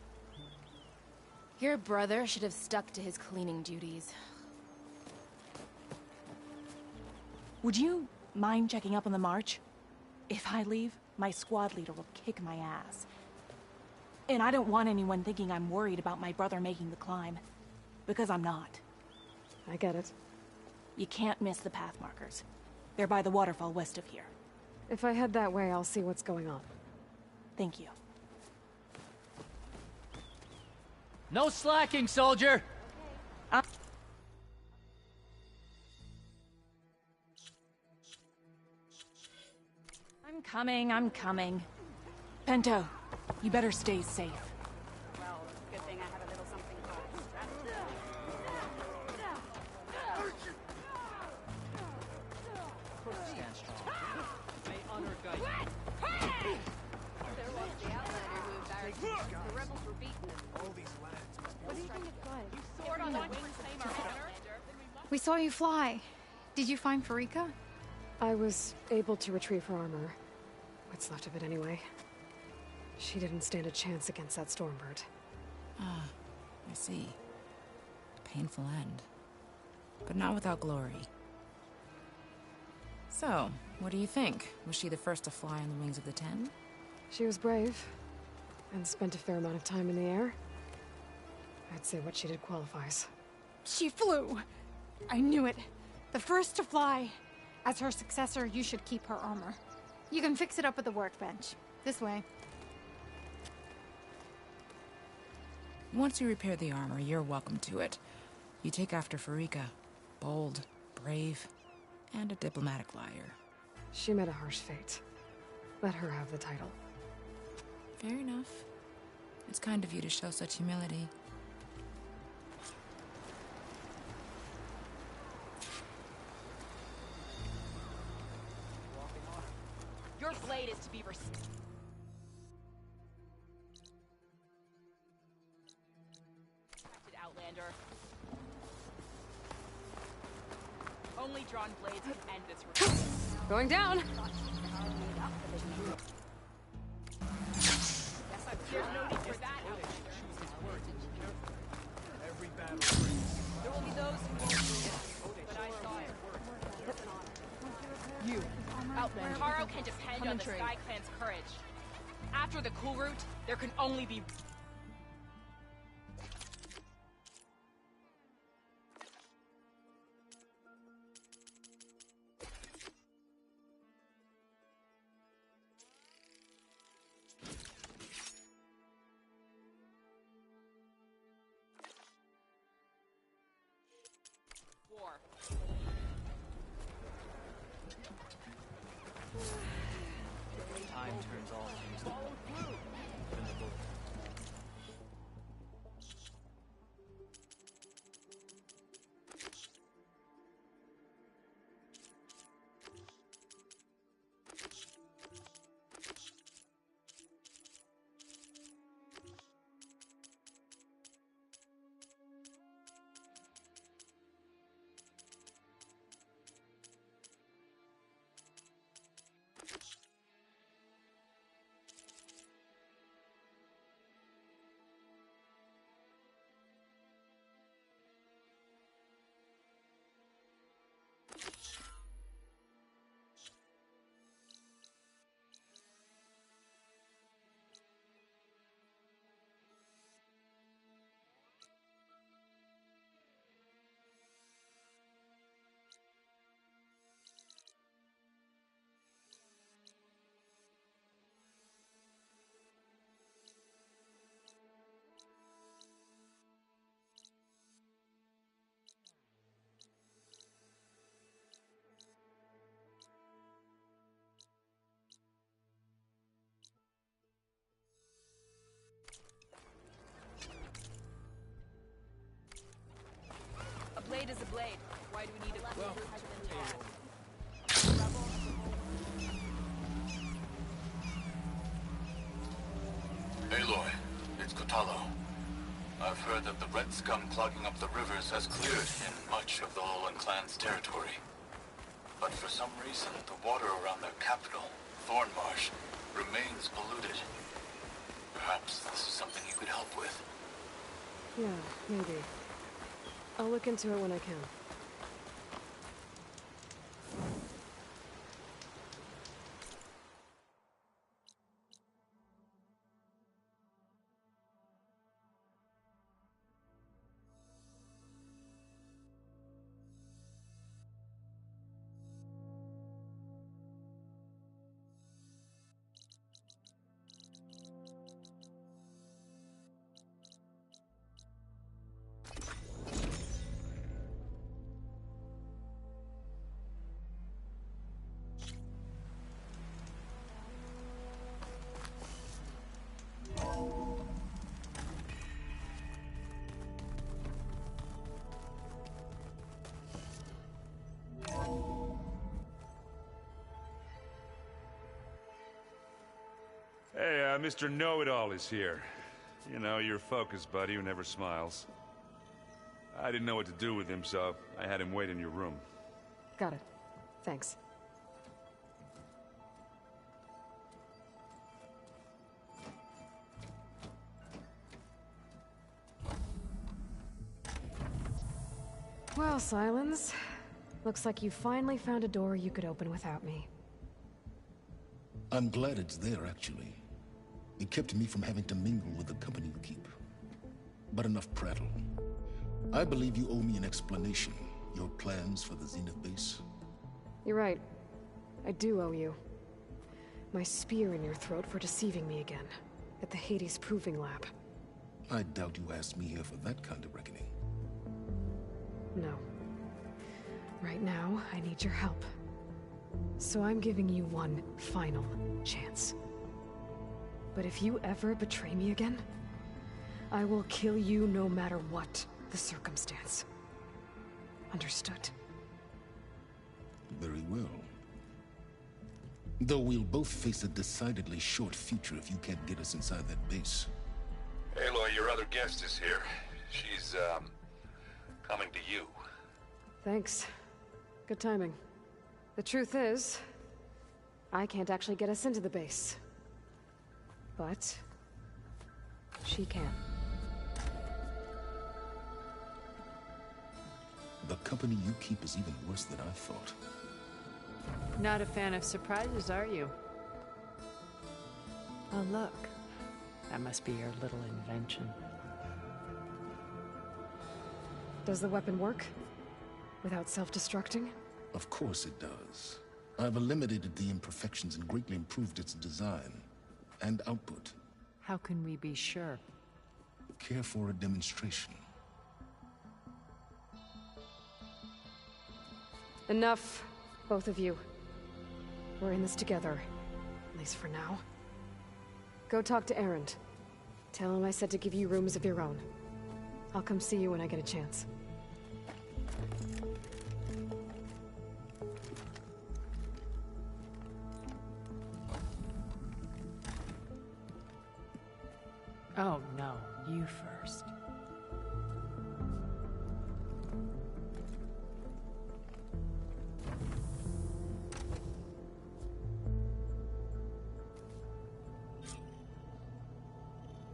Your brother should have stuck to his cleaning duties. Would you mind checking up on the march? If I leave, my squad leader will kick my ass. And I don't want anyone thinking I'm worried about my brother making the climb. Because I'm not. I get it. You can't miss the path markers. They're by the waterfall west of here. If I head that way, I'll see what's going on. Thank you. No slacking, soldier! I'm coming. Pento, you better stay safe. Well, good thing I have a little something called Stand strong. May honor guide you. There was the Outlander who embarrassed us. The rebels were beaten and all these lands. What do you think it's like? Sword on the wings claim our honor. We saw you fly. Did you find Farika? I was able to retrieve her armor. What's left of it anyway. She didn't stand a chance against that Stormbird. Ah, I see. A painful end. But not without glory. So, what do you think? Was she the first to fly on the wings of the Ten? She was brave, and spent a fair amount of time in the air. I'd say what she did qualifies. She flew! I knew it. The first to fly. As her successor, you should keep her armor. You can fix it up at the workbench. This way. Once you repair the armor, you're welcome to it. You take after Farika. Bold, brave, and a diplomatic liar. She met a harsh fate. Let her have the title. Fair enough. It's kind of you to show such humility. Your blade is to be respected. Outlander. Only drawn blades can end this revolt. Going down! There's no need for that, Outlander. Every battle brings. There will be those who won't believe it, but I saw it. You, Outlander. Taro can depend on the Sky Clan's courage. After the cool route, there can only be... war. Time turns all things to gold. Even the bullet. A blade is a blade. Why do we need a cool route to the top? Aloy, it's Kotalo. I've heard that the red scum clogging up the rivers has cleared in much of the Lowland clan's territory. But for some reason, the water around their capital, Thornmarsh, remains polluted. Perhaps this is something you could help with. Yeah, maybe. I'll look into it when I can. Yeah, Mr. Know-It-All is here. You know, your focus buddy who never smiles. I didn't know what to do with him, so I had him wait in your room. Got it. Thanks. Well, Silence. Looks like you finally found a door you could open without me. I'm glad it's there, actually. It kept me from having to mingle with the company you keep. But enough prattle. I believe you owe me an explanation. Your plans for the Zenith base? You're right. I do owe you. My spear in your throat for deceiving me again. At the Hades Proving Lab. I doubt you asked me here for that kind of reckoning. No. Right now, I need your help. So I'm giving you one final chance. But if you ever betray me again, I will kill you no matter what the circumstance. Understood? Very well. Though we'll both face a decidedly short future if you can't get us inside that base. Aloy, your other guest is here. She's, coming to you. Thanks. Good timing. The truth is, I can't actually get us into the base. But she can. The company you keep is even worse than I thought. Not a fan of surprises, are you? Oh, look. That must be your little invention. Does the weapon work? Without self-destructing? Of course it does. I've eliminated the imperfections and greatly improved its design and output. How can we be sure? Care for a demonstration? Enough, both of you. We're in this together, at least for now. Go talk to Erend. Tell him I said to give you rooms of your own. I'll come see you when I get a chance. Oh, no. You first.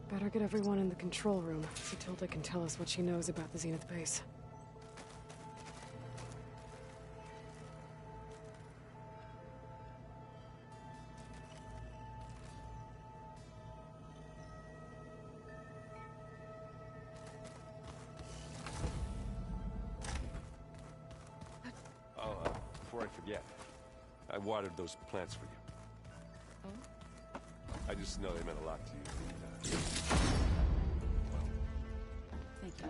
Better get everyone in the control room, so Tilda can tell us what she knows about the Zenith base. Oh, before I forget, I watered those plants for you. I just know they meant a lot to you. Thank you.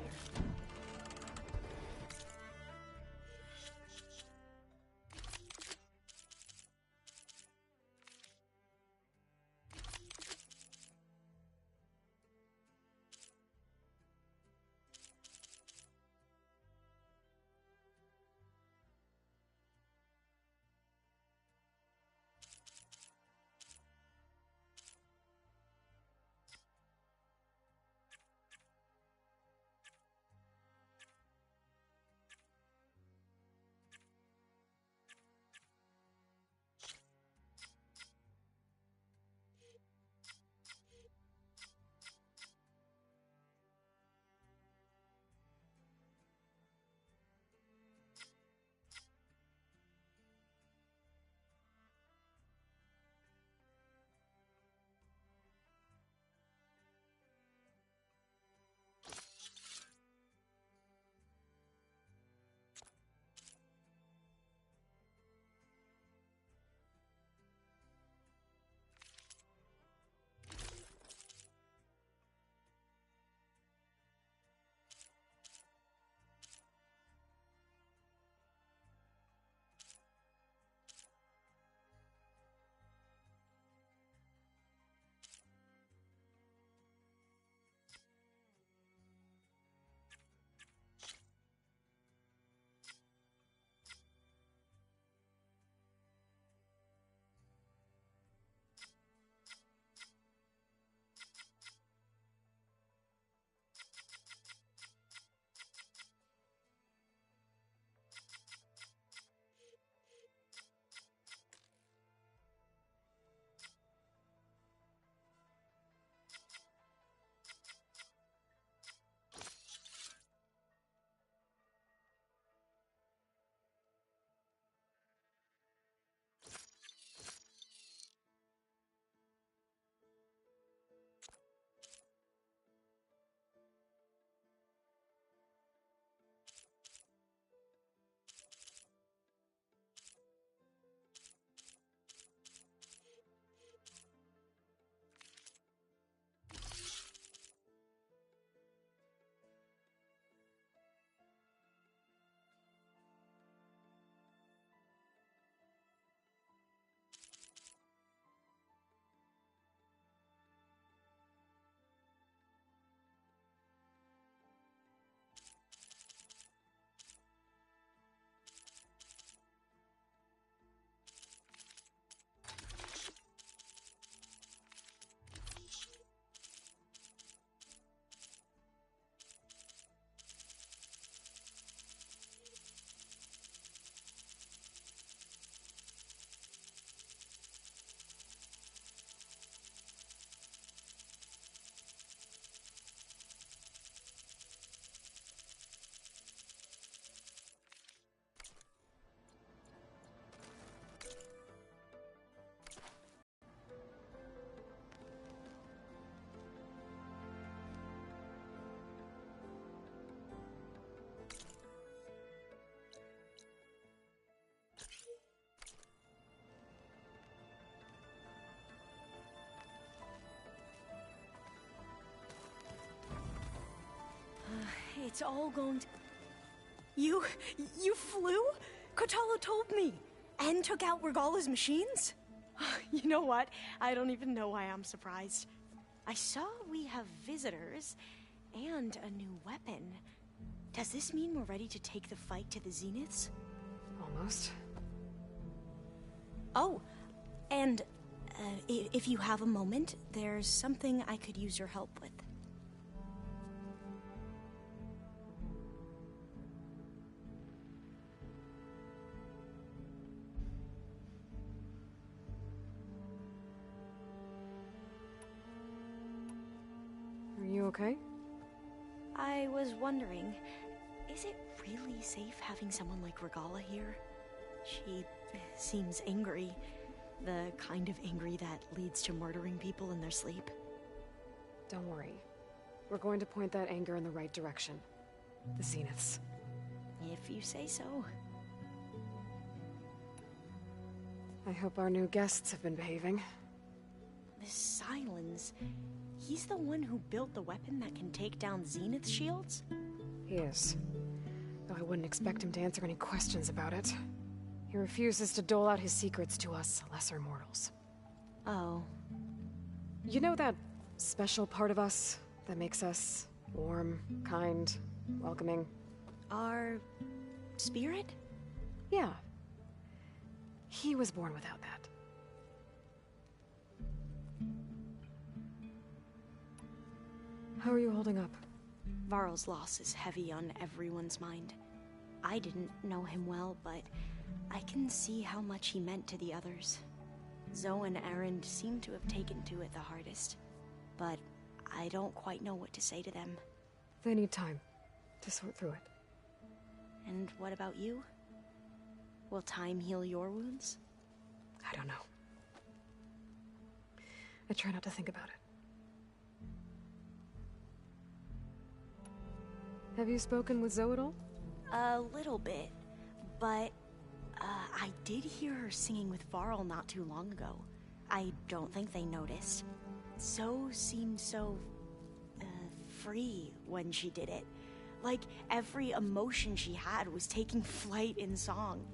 It's all going to... You flew? Kotalo told me! And took out Regala's machines? You know what? I don't even know why I'm surprised. I saw we have visitors and a new weapon. Does this mean we're ready to take the fight to the Zeniths? Almost. Oh, and if you have a moment, there's something I could use your help with. Are you okay? I was wondering, is it really safe having someone like Regala here? She seems angry. The kind of angry that leads to murdering people in their sleep. Don't worry. We're going to point that anger in the right direction. The Zeniths. If you say so. I hope our new guests have been behaving. This Silence... He's the one who built the weapon that can take down Zenith shields? He is. Though I wouldn't expect him to answer any questions about it. He refuses to dole out his secrets to us lesser mortals. Oh. You know that special part of us that makes us warm, kind, welcoming? Our... spirit? Yeah. He was born without that. How are you holding up? Varl's loss is heavy on everyone's mind. I didn't know him well, but I can see how much he meant to the others. Zoe and Erend seem to have taken to it the hardest, but I don't quite know what to say to them. They need time to sort through it. And what about you? Will time heal your wounds? I don't know. I try not to think about it. Have you spoken with Zoe at all? A little bit, but I did hear her singing with Varl not too long ago. I don't think they noticed. Zoe seemed so free when she did it. Like every emotion she had was taking flight in song.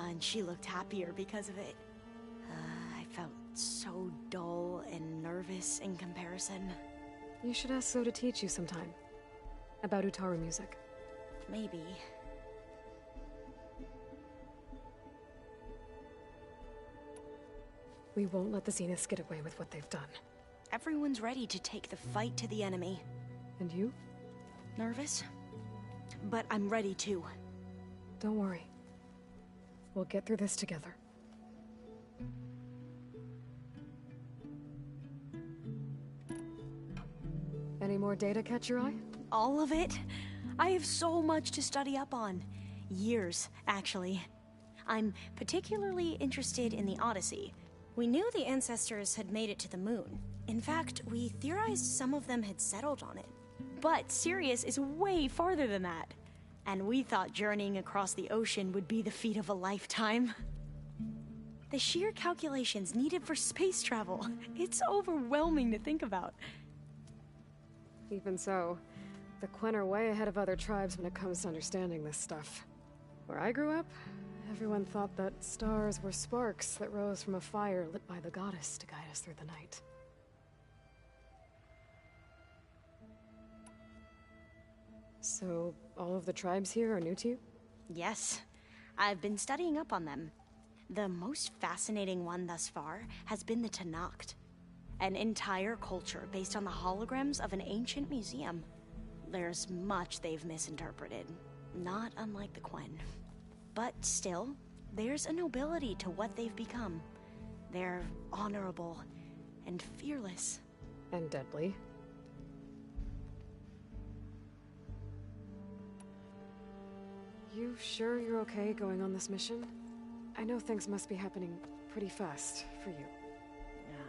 And she looked happier because of it. I felt so dull and nervous in comparison. You should ask Zoe to teach you sometime. About Utaru music. Maybe. We won't let the Zeniths get away with what they've done. Everyone's ready to take the fight to the enemy. And you? Nervous? But I'm ready too. Don't worry. We'll get through this together. Any more data catch your eye? All of it? I have so much to study up on. Years, actually. I'm particularly interested in the Odyssey. We knew the ancestors had made it to the moon. In fact, we theorized some of them had settled on it. But Sirius is way farther than that. And we thought journeying across the ocean would be the feat of a lifetime. The sheer calculations needed for space travel. It's overwhelming to think about. Even so, the Quen are way ahead of other tribes when it comes to understanding this stuff. Where I grew up, everyone thought that stars were sparks that rose from a fire lit by the goddess to guide us through the night. So, all of the tribes here are new to you? Yes. I've been studying up on them. The most fascinating one thus far has been the Tenakth. An entire culture based on the holograms of an ancient museum. There's much they've misinterpreted, not unlike the Quen. But still, there's a nobility to what they've become. They're honorable and fearless. And deadly. You sure you're okay going on this mission? I know things must be happening pretty fast for you.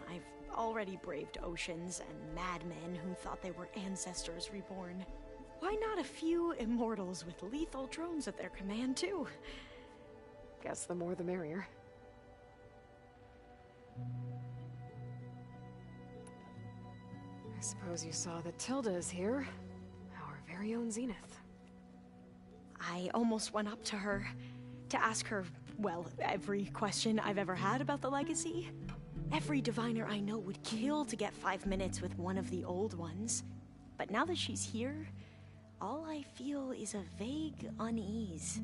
I've already braved oceans and madmen who thought they were ancestors reborn. Why not a few immortals with lethal drones at their command, too? Guess the more the merrier. I suppose you saw that Tilda is here. Our very own Zenith. I almost went up to her to ask her, well, every question I've ever had about the legacy. Every diviner I know would kill to get 5 minutes with one of the old ones. But now that she's here, all I feel is a vague unease.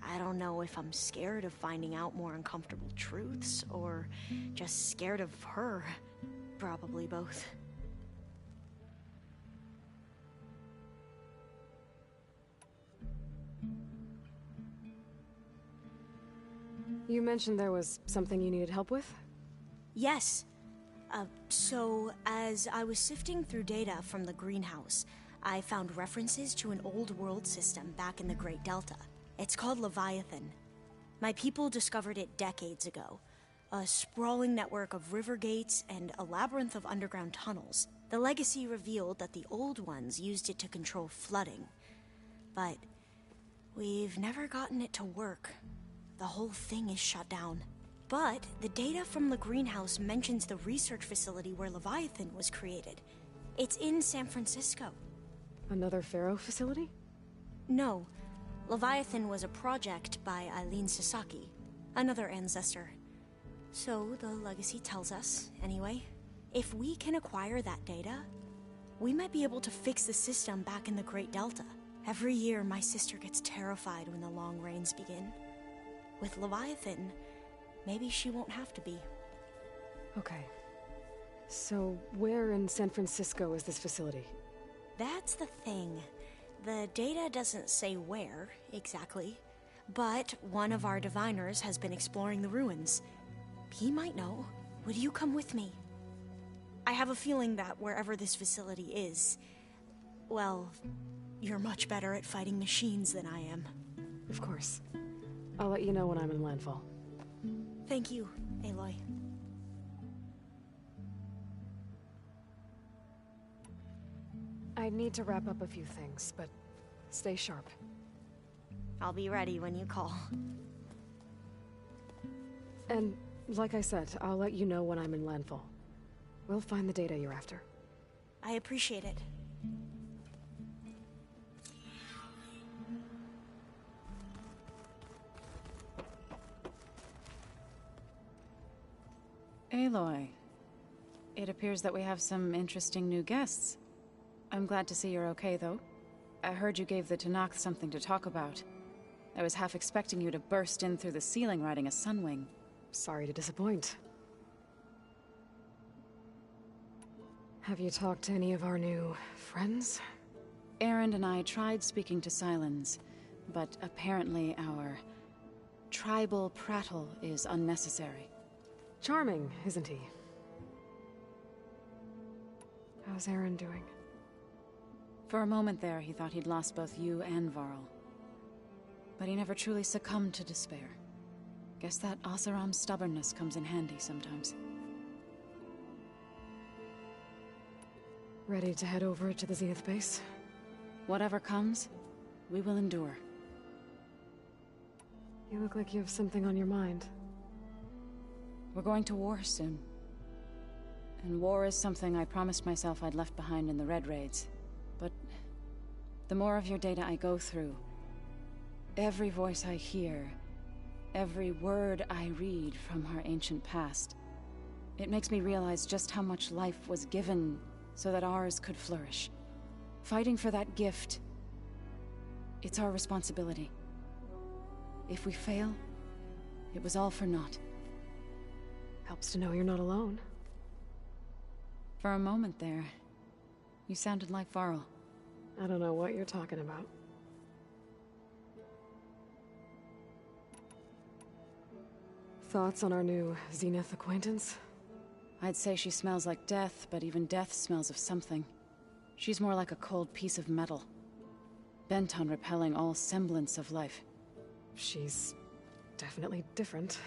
I don't know if I'm scared of finding out more uncomfortable truths, or just scared of her. Probably both. You mentioned there was something you needed help with? Yes. So, as I was sifting through data from the greenhouse, I found references to an old world system back in the Great Delta. It's called Leviathan. My people discovered it decades ago. A sprawling network of river gates and a labyrinth of underground tunnels. The legacy revealed that the old ones used it to control flooding. But we've never gotten it to work. The whole thing is shut down. But the data from the greenhouse mentions the research facility where Leviathan was created. It's in San Francisco. Another Pharaoh facility? No. Leviathan was a project by Eileen Sasaki, another ancestor. So the legacy tells us, anyway. If we can acquire that data, we might be able to fix the system back in the Great Delta. Every year, my sister gets terrified when the long rains begin. With Leviathan, maybe she won't have to be. Okay. So, where in San Francisco is this facility? That's the thing. The data doesn't say where, exactly. But one of our diviners has been exploring the ruins. He might know. Would you come with me? I have a feeling that wherever this facility is, well, you're much better at fighting machines than I am. Of course. I'll let you know when I'm in landfall. Thank you, Aloy. I need to wrap up a few things, but stay sharp. I'll be ready when you call. And, like I said, I'll let you know when I'm in landfall. We'll find the data you're after. I appreciate it. Aloy, it appears that we have some interesting new guests. I'm glad to see you're okay, though. I heard you gave the Tanakh something to talk about. I was half expecting you to burst in through the ceiling riding a sunwing. Sorry to disappoint. Have you talked to any of our new friends? Aaron and I tried speaking to Silence, but apparently our tribal prattle is unnecessary. Charming, isn't he? How's Aaron doing? For a moment there, he thought he'd lost both you and Varl. But he never truly succumbed to despair. Guess that Oseram's stubbornness comes in handy sometimes. Ready to head over to the Zenith base? Whatever comes, we will endure. You look like you have something on your mind. We're going to war soon. And war is something I promised myself I'd left behind in the Red Raids. But the more of your data I go through, every voice I hear, every word I read from our ancient past, it makes me realize just how much life was given so that ours could flourish. Fighting for that gift, it's our responsibility. If we fail, it was all for naught. Helps to know you're not alone. For a moment there, you sounded like Varl. I don't know what you're talking about. Thoughts on our new Zenith acquaintance? I'd say she smells like death, but even death smells of something. She's more like a cold piece of metal, bent on repelling all semblance of life. She's definitely different.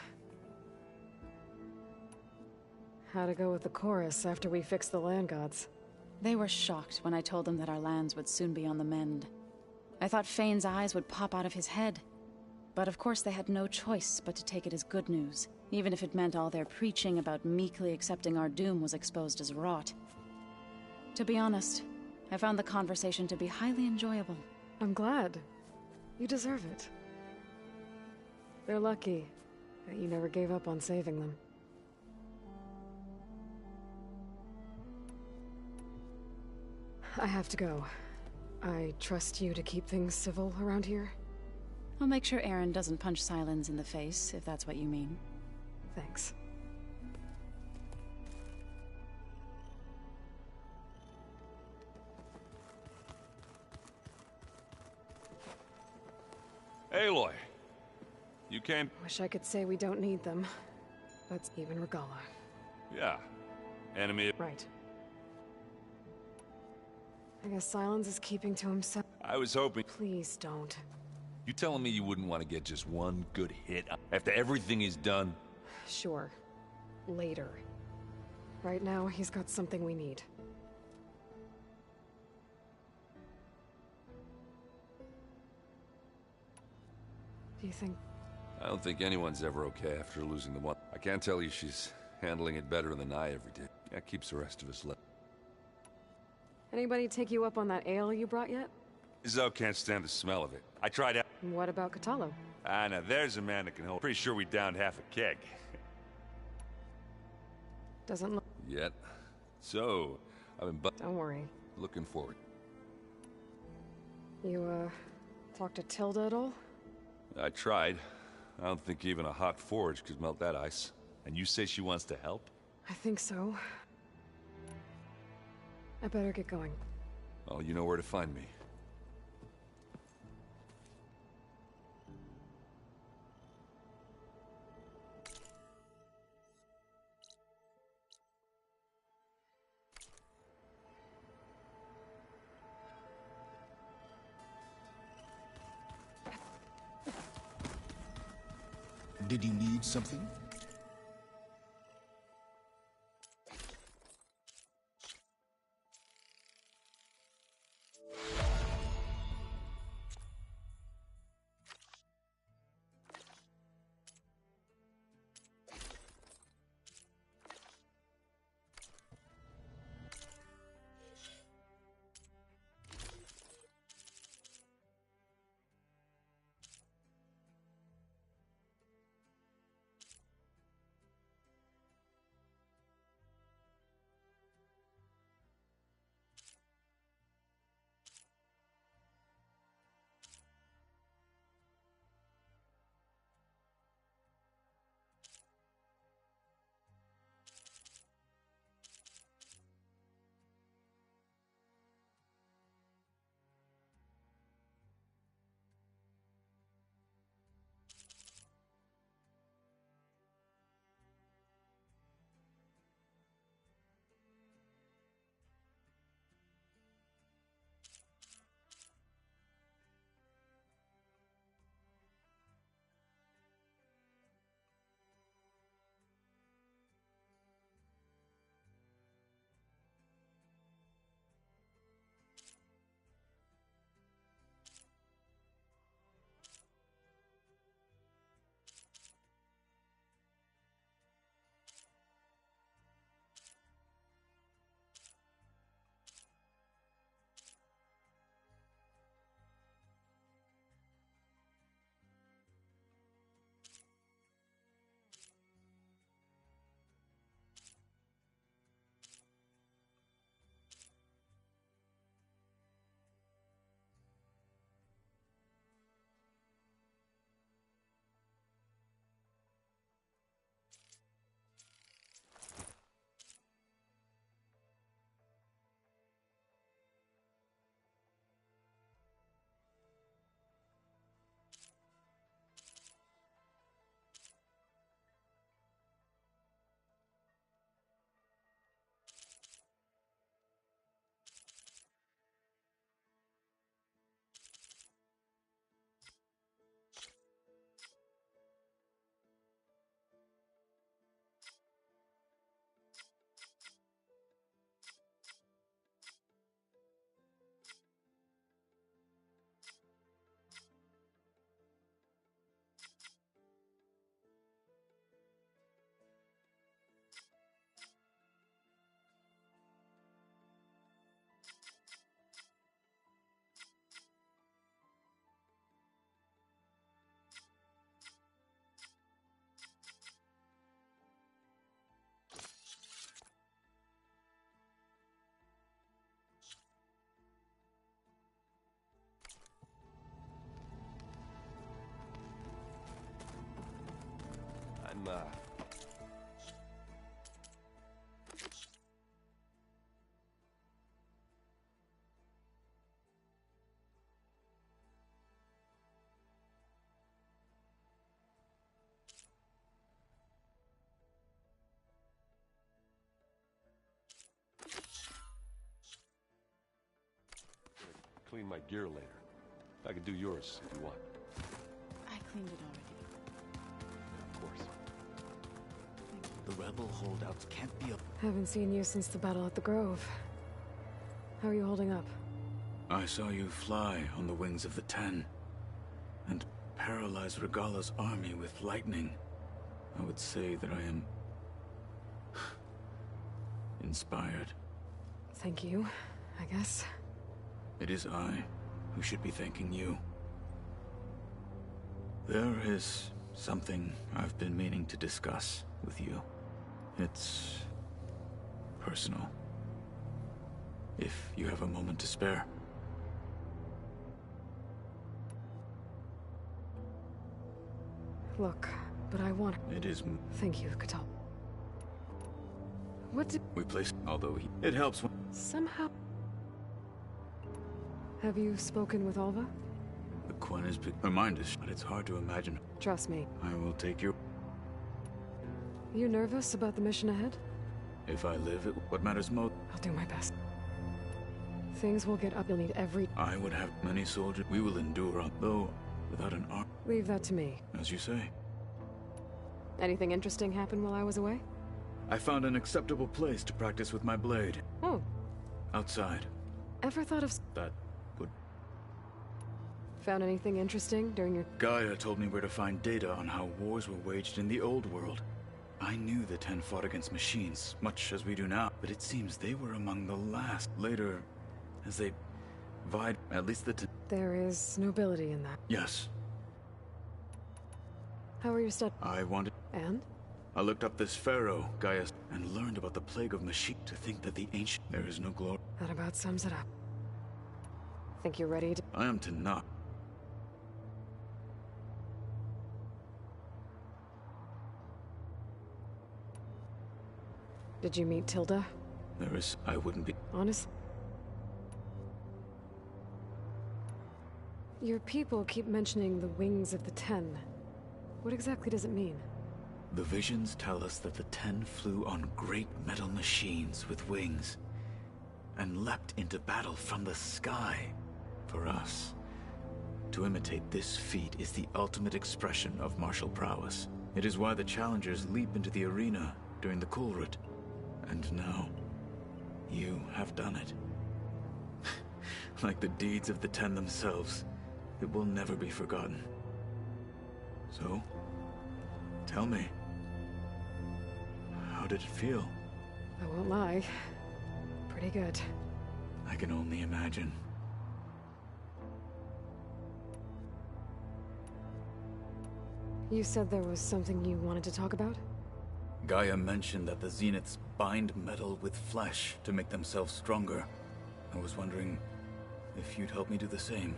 How to go with the chorus after we fixed the land gods? They were shocked when I told them that our lands would soon be on the mend. I thought Fane's eyes would pop out of his head. But of course they had no choice but to take it as good news, even if it meant all their preaching about meekly accepting our doom was exposed as rot. To be honest, I found the conversation to be highly enjoyable. I'm glad. You deserve it. They're lucky that you never gave up on saving them. I have to go. I trust you to keep things civil around here. I'll make sure Aaron doesn't punch Silence in the face, if that's what you mean. Thanks. Aloy! You came... Wish I could say we don't need them. That's even Regala. Yeah. Enemy... Right. I guess Silence is keeping to himself. I was hoping... Please don't. You telling me you wouldn't want to get just one good hit after everything he's done? Sure. Later. Right now, he's got something we need. Do you think... I don't think anyone's ever okay after losing the one. I can't tell you she's handling it better than I ever did. That keeps the rest of us left. Anybody take you up on that ale you brought yet? Izzo can't stand the smell of it. I tried out. What about Catalo? Ah, now there's a man that can hold. Pretty sure we downed half a keg. Doesn't look... Yet. So, I've been Don't worry. looking forward. You, talked to Tilda at all? I tried. I don't think even a hot forge could melt that ice. And you say she wants to help? I think so. I better get going. Well, you know where to find me. Did you need something? Clean my gear later. I can do yours if you want. I cleaned it already. Of course. The rebel holdouts can't be up. Haven't seen you since the battle at the Grove. How are you holding up? I saw you fly on the wings of the Ten, and paralyze Regala's army with lightning. I would say that I am inspired. Thank you, I guess. It is I who should be thanking you. There is something I've been meaning to discuss with you. It's personal. If you have a moment to spare. Look, but I want... It is... Thank you, Katal. What did... We placed... Although he... It helps when... Somehow... Have you spoken with Alva? The Quen is... Her mind is... But it's hard to imagine. Trust me. I will take your... You nervous about the mission ahead? If I live, what matters most... I'll do my best. Things will get up. You'll need every... I would have many soldiers. We will endure, though without an arm. Leave that to me. As you say. Anything interesting happen while I was away? I found an acceptable place to practice with my blade. Oh. Outside. Ever thought of... That would... Found anything interesting during your... Gaia told me where to find data on how wars were waged in the old world. I knew the Ten fought against machines, much as we do now, but it seems they were among the last. Later, as they vied, at least the There is nobility in that. Yes. How are your studies? I wanted... And? I looked up this pharaoh, Gaius, and learned about the plague of machine. To think that the ancient... There is no glory. That about sums it up. Think you're ready to... I am to not. Did you meet Tilda? There is... I wouldn't be... Honest? Your people keep mentioning the wings of the Ten. What exactly does it mean? The visions tell us that the Ten flew on great metal machines with wings, and leapt into battle from the sky. For us, to imitate this feat is the ultimate expression of martial prowess. It is why the challengers leap into the arena during the Kulrut. And now, you have done it. Like the deeds of the Ten themselves, it will never be forgotten. So, tell me, how did it feel? I won't lie. Pretty good. I can only imagine. You said there was something you wanted to talk about? Gaia mentioned that the Zeniths bind metal with flesh to make themselves stronger. I was wondering if you'd help me do the same.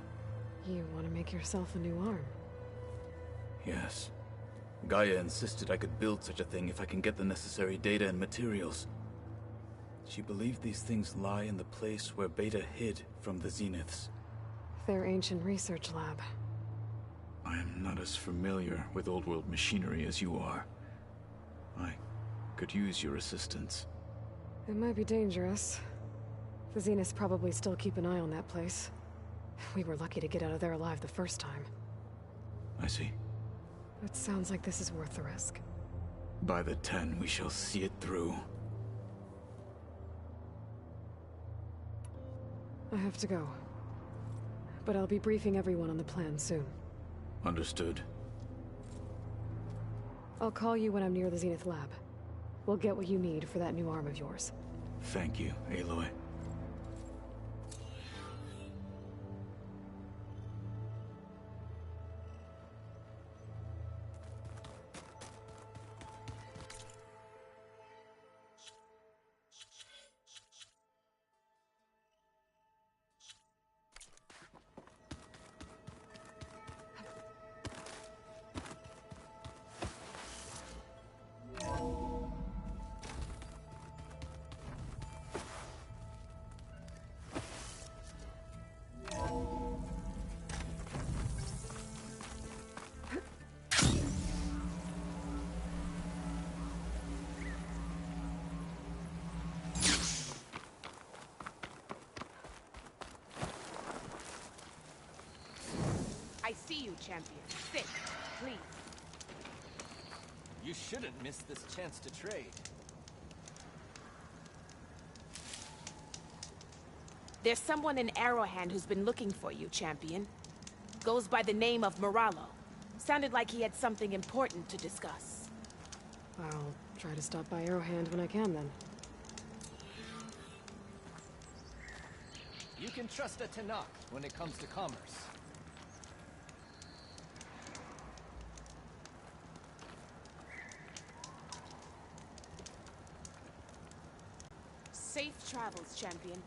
You want to make yourself a new arm? Yes. Gaia insisted I could build such a thing if I can get the necessary data and materials. She believed these things lie in the place where Beta hid from the Zeniths. Their ancient research lab. I am not as familiar with old-world machinery as you are. I could use your assistance. It might be dangerous. The Zeniths probably still keep an eye on that place. We were lucky to get out of there alive the first time. I see. It sounds like this is worth the risk. By the Ten, we shall see it through. I have to go. But I'll be briefing everyone on the plan soon. Understood. I'll call you when I'm near the Zenith lab. We'll get what you need for that new arm of yours. Thank you, Aloy. I see you, champion. Sit, please. You shouldn't miss this chance to trade. There's someone in Arrowhand who's been looking for you, champion. Goes by the name of Moralo. Sounded like he had something important to discuss. I'll try to stop by Arrowhand when I can, then. You can trust a Tanakh when it comes to commerce. Safe travels, champion.